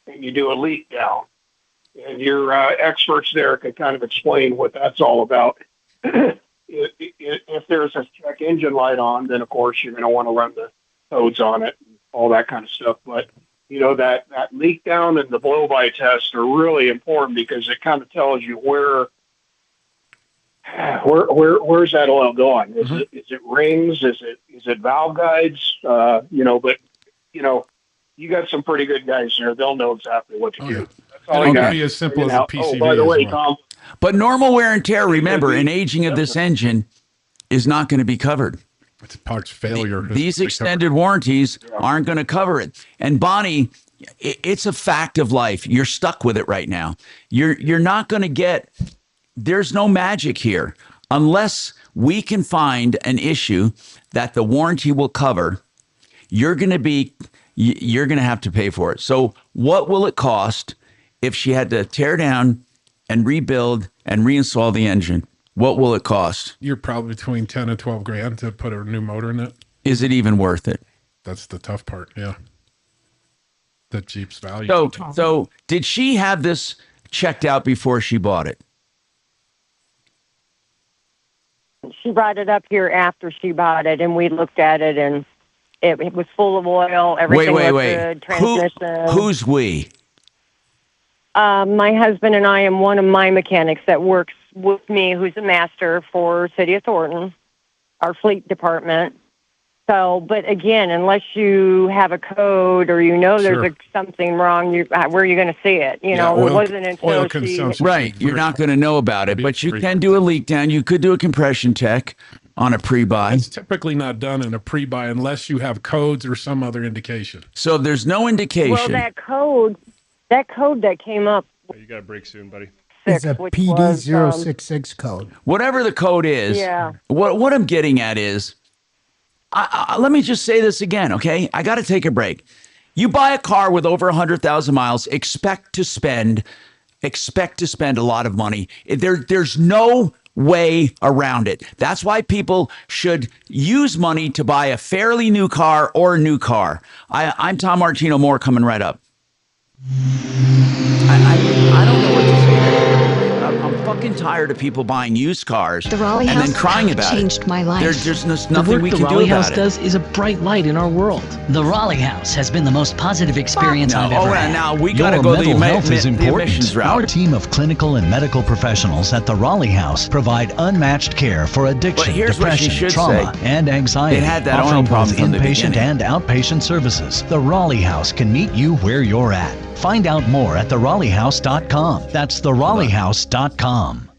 and you do a leak down. And your experts there can kind of explain what that's all about. If there's a check engine light on, then, of course, you're going to want to run the codes on it, and all that kind of stuff. But, that leak down and the blow-by test are really important because it kind of tells you where's that oil going? Is it rings? Is it valve guides? But you got some pretty good guys there. They'll know exactly what to do. That's all I got. Be as simple as a PCV. Oh, by the way, Tom. But normal wear and tear, remember, an aging of this engine is not going to be covered. It's parts failure. These extended warranties aren't going to cover it. And Bonnie, it's a fact of life. You're stuck with it right now. You're not going to get, there's no magic here unless we can find an issue that the warranty will cover. You're going to have to pay for it. So what will it cost if she had to tear down and rebuild and reinstall the engine? What will it cost? You're probably between 10 and 12 grand to put a new motor in it. Is it even worth it? That's the tough part. Yeah. The Jeep's value. So did she have this checked out before she bought it? She brought it up here after she bought it, and we looked at it, and it was full of oil. Everything was good. Transmission. Who's we? My husband and I am one of my mechanics that works with me, who's a master for City of Thornton, our fleet department. So, but again, unless you have a code or there's something wrong, where are you going to see it? It wasn't until Right, you're not going to know about it, but you can do a leak down. You could do a compression tech on a pre-buy. It's typically not done in a pre-buy unless you have codes or some other indication. So if there's no indication. Well, that code that came up. You got a break soon, buddy. It's a PD066 code. Whatever the code is, what I'm getting at is, let me just say this again, okay? I got to take a break. You buy a car with over 100,000 miles, expect to spend a lot of money. There's no way around it. That's why people should use money to buy a fairly new car or a new car. I'm Tom Martino. More coming right up. I don't know what to say. I'm fucking tired of people buying used cars and then crying about it. Changed my life. There's nothing we can do about it. The Raleigh House does is a bright light in our world. The Raleigh House has been the most positive experience I've ever had. Now we got to go the emissions route. Our team of clinical and medical professionals at the Raleigh House provide unmatched care for addiction, depression, trauma, and anxiety. They had that offering oil problem both from the inpatient beginning. and outpatient services. The Raleigh House can meet you where you're at. Find out more at theraleighouse.com. That's theraleighouse.com.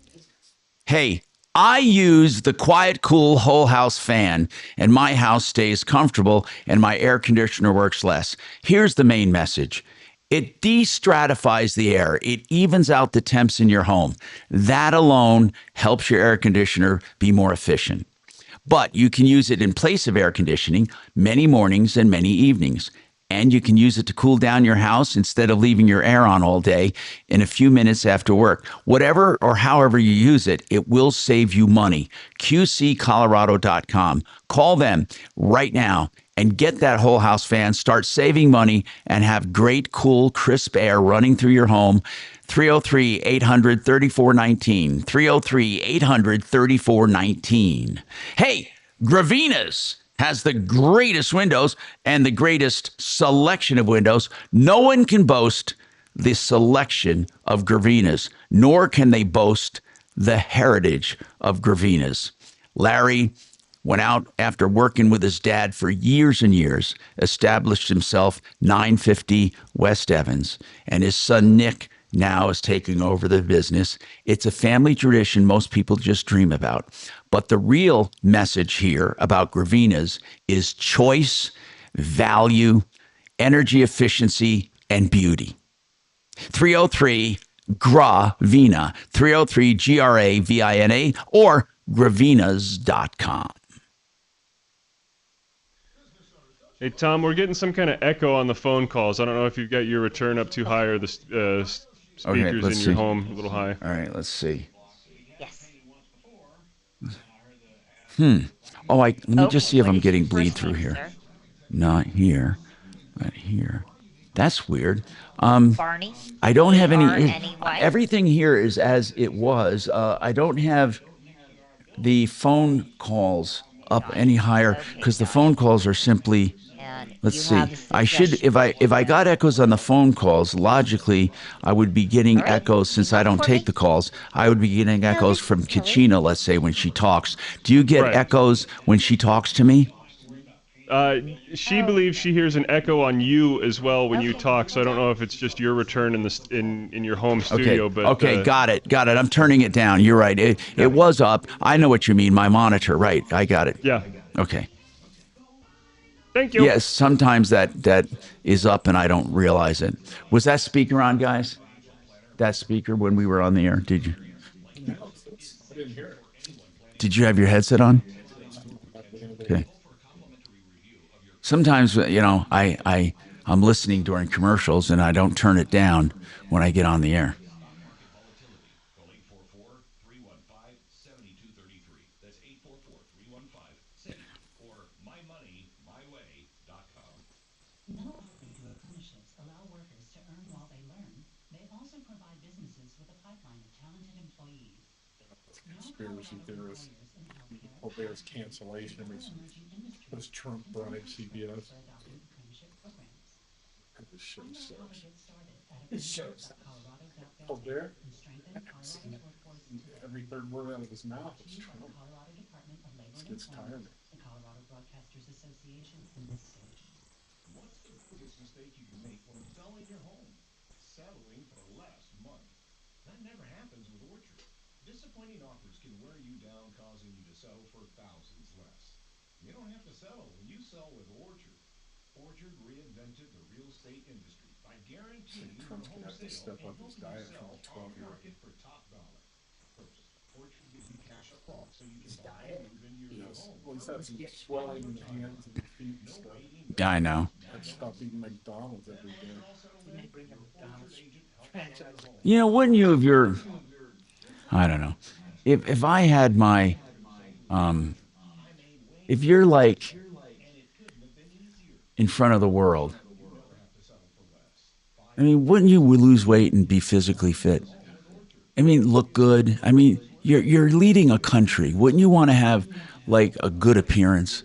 Hey, I use the Quiet Cool whole house fan, and my house stays comfortable and my air conditioner works less. Here's the main message. It de-stratifies the air. It evens out the temps in your home. That alone helps your air conditioner be more efficient. But you can use it in place of air conditioning many mornings and many evenings. And you can use it to cool down your house instead of leaving your air on all day in a few minutes after work. Whatever or however you use it, it will save you money. QCcolorado.com. Call them right now and get that whole house fan. Start saving money and have great, cool, crisp air running through your home. 303-800-3419. 303-800-3419. Hey, Gravina's has the greatest windows and the greatest selection of windows. No one can boast the selection of Gravina's, nor can they boast the heritage of Gravina's. Larry went out after working with his dad for years and years, established himself 950 West Evans, and his son Nick now is taking over the business. It's a family tradition most people just dream about. But the real message here about Gravina's is choice, value, energy efficiency, and beauty. 303-GRAVINA, 303-GRAVINA, or gravinas.com. Hey, Tom, we're getting some kind of echo on the phone calls. I don't know if you've got your return up too high or the speakers in your home a little high. All right, let's see. Yes. Let me just see if I'm getting bleed through here. Sir? Not here, but here. That's weird. Barney? I don't have any. B-R-N-E-Y? Everything here is as it was. I don't have the phone calls up any higher because the phone calls are simply. Let's see. I should, if I got echoes on the phone calls, logically, I would be getting echoes since I don't take the calls. I would be getting echoes from Kachina, let's say, when she talks. Do you get echoes when she talks to me? She believes she hears an echo on you as well when you talk. So I don't know if it's just your return in your home studio. But got it. I'm turning it down. You're right. It was up. I know what you mean. My monitor. Right. I got it. Yeah. Okay. Thank you. Yes. Sometimes that is up and I don't realize it. Was that speaker on, guys? That speaker when we were on the air? Did you? Did you have your headset on? Okay. Sometimes, I'm listening during commercials and I don't turn it down when I get on the air. That's 844-315-SAFE or mymoney.myway.com. Not only do apprenticeships allow workers to earn while they learn, they also provide businesses with a pipeline of talented employees. Conspiracy theorists. Colbert's cancellation was Trump bribed CBS. This show sucks. This show sucks. Colbert? Every third word out of his mouth is Trump. This gets tiring. The Colorado Broadcasters Association in this state. What's the biggest mistake you can make when selling your home? Settling for less money. That never happens with Orchard. Disappointing offers can wear you down, causing you to settle for thousands less. You don't have to settle when you sell with Orchard. Orchard reinvented the real estate industry by guaranteeing your home sale and helping you sell off market for top dollar. First, Orchard gives you cash up front so you can buy and move into your new home. Well, he's had some swelling in the hands and feet and stuff. Yeah, I know. Stop eating McDonald's every day. Wouldn't you if I don't know. If I had my, if you're like in front of the world, I mean, wouldn't you lose weight and be physically fit? I mean, look good. I mean, you're leading a country. Wouldn't you want to have like a good appearance?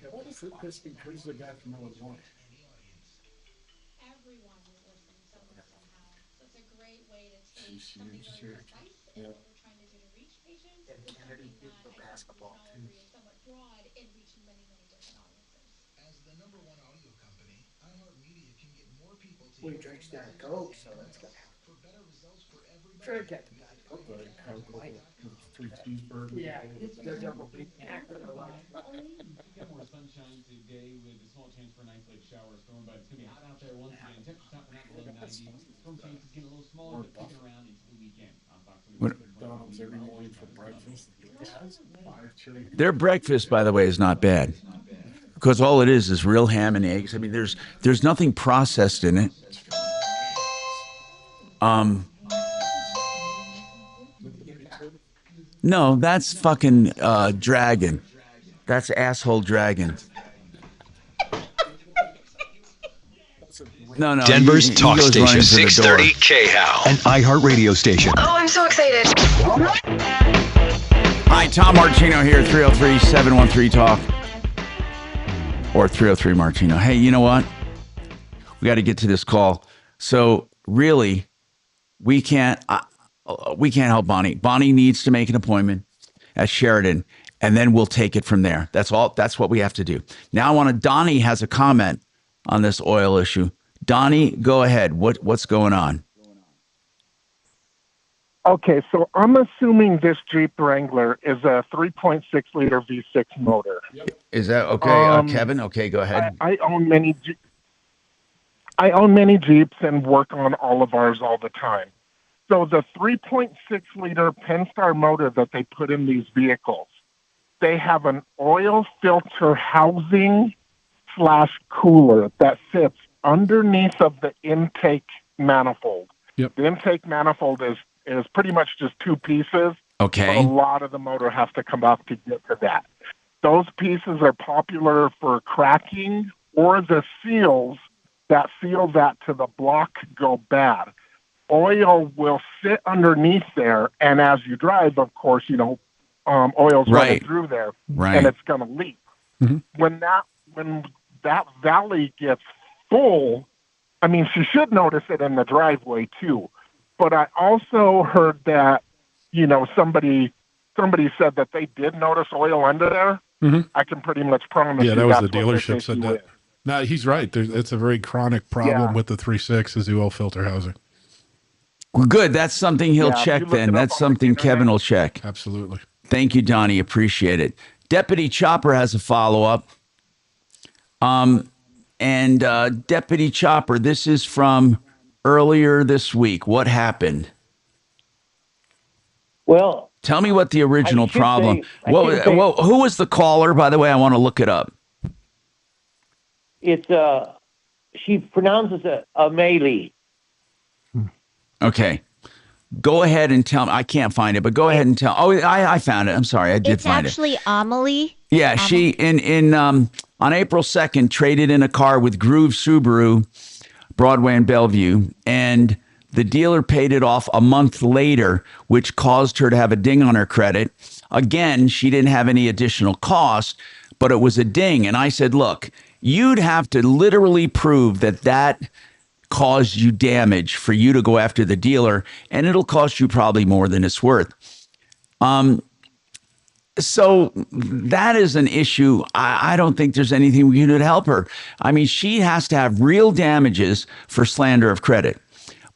What is it? Who's the guy from Illinois? Everyone is listening somehow. So it's a great way to take something really precise and what we're trying to do to reach patients with something that I think we can all agree is somewhat broad and reach many, many different audiences. As the #1 audio company, iHeartMedia can get more people to We drink that Coke, so that's gonna happen. for better results for everybody. Sure, get the Diet Coke. 3 cheeseburgers. Yeah, they're double Big Mac. Get more sunshine today with a small chance for a nice late shower storm, but it's going to be hot out there once again. Temperatures topping out below 90. Storm chances getting a little smaller, but kicking around into the weekend. I'm Fox McDonald's every morning for breakfast. Their breakfast, by the way, is not bad. Because all it is real ham and eggs. I mean, there's nothing processed in it. No, that's fucking Dragon. That's asshole Dragon. No. Denver's he talk goes station, running to the 630 door. KHOW, an iHeartRadio station. Oh, I'm so excited. Hi, Tom Martino here, 303-713-TALK. Or 303-MARTINO. Hey, you know what? We got to get to this call. So, really, we can't help Bonnie. Bonnie needs to make an appointment at Sheridan, and then we'll take it from there. That's all. That's what we have to do. Now, Donnie has a comment on this oil issue. Donnie, go ahead. What's going on? Okay, so I'm assuming this Jeep Wrangler is a 3.6 liter V6 motor. Is that okay, Kevin? Okay, go ahead. I own many Jeeps and work on all of ours all the time. So the 3.6 liter Pennstar motor that they put in these vehicles, they have an oil filter housing / cooler that sits underneath of the intake manifold. Yep. The intake manifold is pretty much just 2 pieces. Okay. But a lot of the motor has to come up to get to that. Those pieces are popular for cracking, or the seals that seal that to the block go bad. Oil will sit underneath there, and as you drive, of course, oil's running through there, and it's going to leak. Mm-hmm. When that valley gets full, I mean, she should notice it in the driveway too. But I also heard that somebody said that they did notice oil under there, I can pretty much promise Yeah, you that was that's the what dealership their said issue that. is. No, he's right. It's a very chronic problem with the 3.6 is the oil filter housing. Well, good. That's something he'll Yeah, if check you look then. it up That's on the something Kevin internet. will check. Absolutely. Thank you, Donnie. Appreciate it. Deputy Chopper has a follow-up. Deputy Chopper, this is from earlier this week. What happened? Well, tell me what the original problem. Who Who was the caller? By the way, I want to look it up. It's she pronounces it Amelie. Okay. Go ahead and tell me. I can't find it, but go ahead and tell. Oh, I found it. I'm sorry. I did It's find it. actually Amelie. Yeah, she on April 2nd traded in a car with Groove Subaru, Broadway and Bellevue, and the dealer paid it off a month later, which caused her to have a ding on her credit. Again, she didn't have any additional cost, but it was a ding. And I said, look, you'd have to literally prove that caused you damage for you to go after the dealer, and it'll cost you probably more than it's worth. So that is an issue. I don't think there's anything we can do to help her. I mean, she has to have real damages for slander of credit.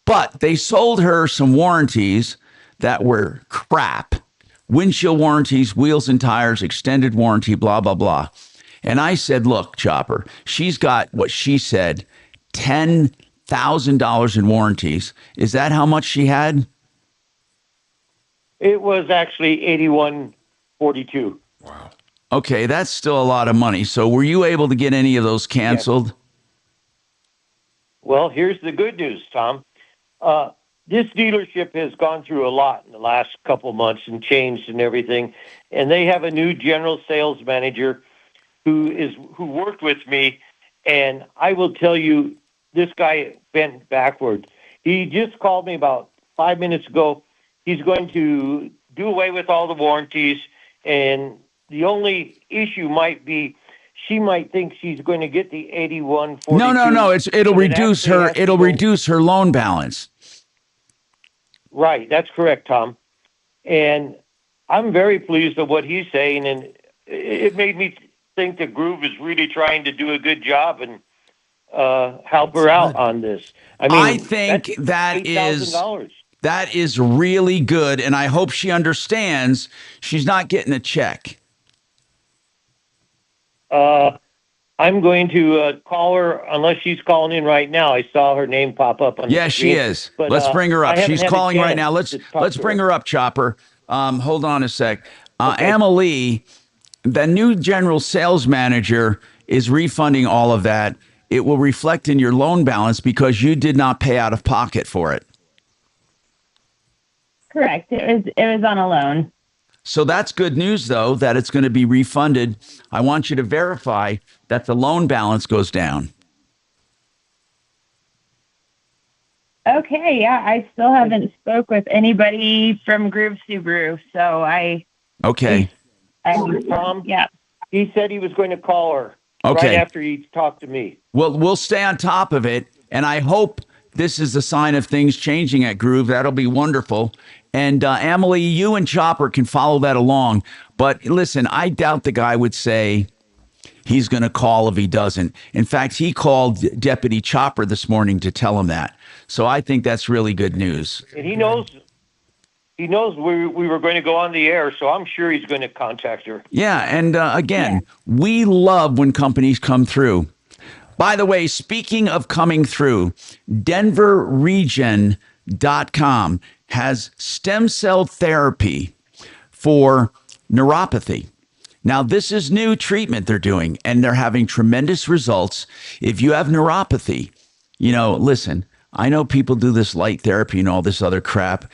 But they sold her some warranties that were crap. Windshield warranties, wheels and tires, extended warranty, blah, blah, blah. And I said, look, Chopper, she's got what she said, $10,000 in warranties. Is that how much she had? It was actually $81.42. Wow. Okay, that's still a lot of money. So were you able to get any of those canceled? Yes. Well, here's the good news, Tom. This dealership has gone through a lot in the last couple months and changed and everything. And they have a new general sales manager who worked with me. And I will tell you, this guy bent backward. He just called me about 5 minutes ago. He's going to do away with all the warranties. And the only issue might be she might think she's going to get the 81.42. No. It'll reduce her. It'll reduce her loan balance. Right, that's correct, Tom. And I'm very pleased with what he's saying, and it made me think that Groove is really trying to do a good job and help her out on this. I mean, I think that is really good, and I hope she understands she's not getting a check. I'm going to call her, unless she's calling in right now. I saw her name pop up on the screen. She is. But, let's bring her up. She's calling right now. Let's bring her. her up, Chopper. Hold on a sec. Amelie, the new general sales manager, is refunding all of that. It will reflect in your loan balance because you did not pay out of pocket for it. Correct. It was on a loan. So that's good news, though, that it's going to be refunded. I want you to verify that the loan balance goes down. Okay, yeah, I still haven't spoke with anybody from Groove Subaru, so Okay. Tom, yeah. He said he was going to call her right after he talked to me. Well, we'll stay on top of it, and I hope this is a sign of things changing at Groove. That'll be wonderful. And Emily, you and Chopper can follow that along. But listen, I doubt the guy would say he's going to call if he doesn't. In fact, he called Deputy Chopper this morning to tell him that. So I think that's really good news. And he knows we were going to go on the air, so I'm sure he's going to contact her. Yeah, and again, we love when companies come through. By the way, speaking of coming through, DenverRegen.com has stem cell therapy for neuropathy. Now, this is new treatment they're doing, and they're having tremendous results. If you have neuropathy, listen, I know people do this light therapy and all this other crap.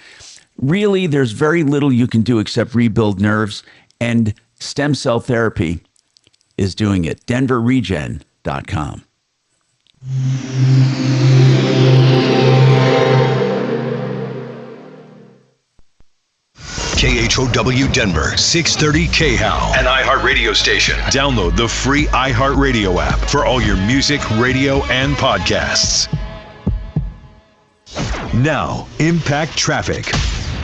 Really, there's very little you can do except rebuild nerves, and stem cell therapy is doing it. DenverRegen.com. KHOW Denver, 630 KHOW, an iHeartRadio station. Download the free iHeartRadio app for all your music, radio, and podcasts. Now, Impact Traffic.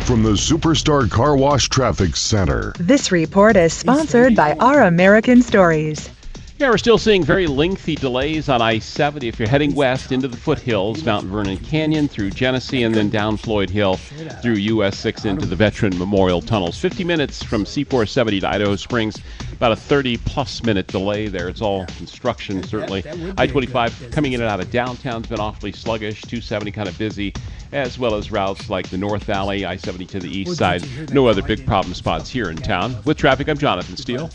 from the Superstar Car Wash Traffic Center. This report is sponsored by Our American Stories. Yeah, we're still seeing very lengthy delays on I-70 if you're heading west into the foothills, Mount Vernon Canyon through Genesee, and then down Floyd Hill through US 6 into the Veteran Memorial Tunnels. 50 minutes from C-470 to Idaho Springs, about a 30-plus minute delay there. It's all construction, certainly. I-25 coming in and out of downtown's been awfully sluggish, 270 kind of busy, as well as routes like the North Valley, I-70 to the east side. No other big problem spots here in town. With traffic, I'm Jonathan Steele.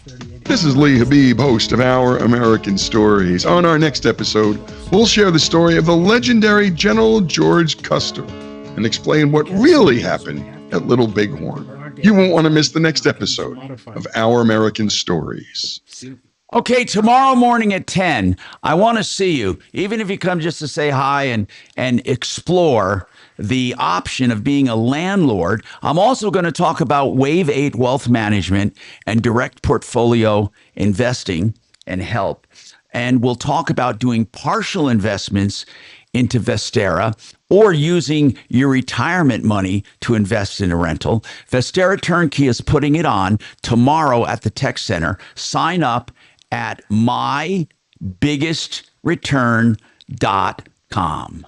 This is Lee Habib, host of Our American Stories. On our next episode, we'll share the story of the legendary General George Custer and explain what really happened at Little Bighorn. You won't want to miss the next episode of Our American Stories. Okay, tomorrow morning at 10, I want to see you, even if you come just to say hi and explore the option of being a landlord. I'm also going to talk about Wave 8 wealth management and direct portfolio investing and help. And we'll talk about doing partial investments into Vestera or using your retirement money to invest in a rental. Vestera Turnkey is putting it on tomorrow at the Tech Center. Sign up at mybiggestreturn.com.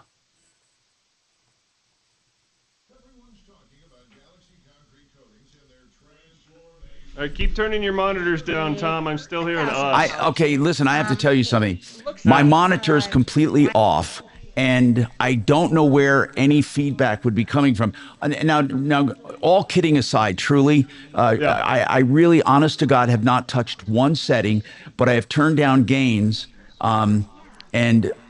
All right, keep turning your monitors down, Tom. I'm still hearing us. Okay, listen, I have to tell you something. My monitor is completely off, and I don't know where any feedback would be coming from. Now, all kidding aside, truly, I really, honest to God, have not touched one setting, but I have turned down gains, and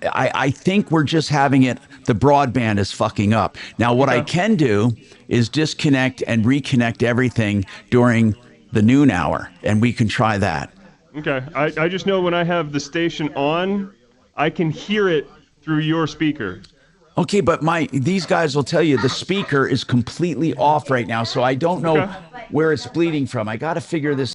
I think we're just having it. The broadband is fucking up. Now, what I can do is disconnect and reconnect everything during the noon hour, and we can try that. Okay. I just know when I have the station on, I can hear it through your speaker. Okay, but these guys will tell you the speaker is completely off right now, so I don't know where it's bleeding from. I got to figure this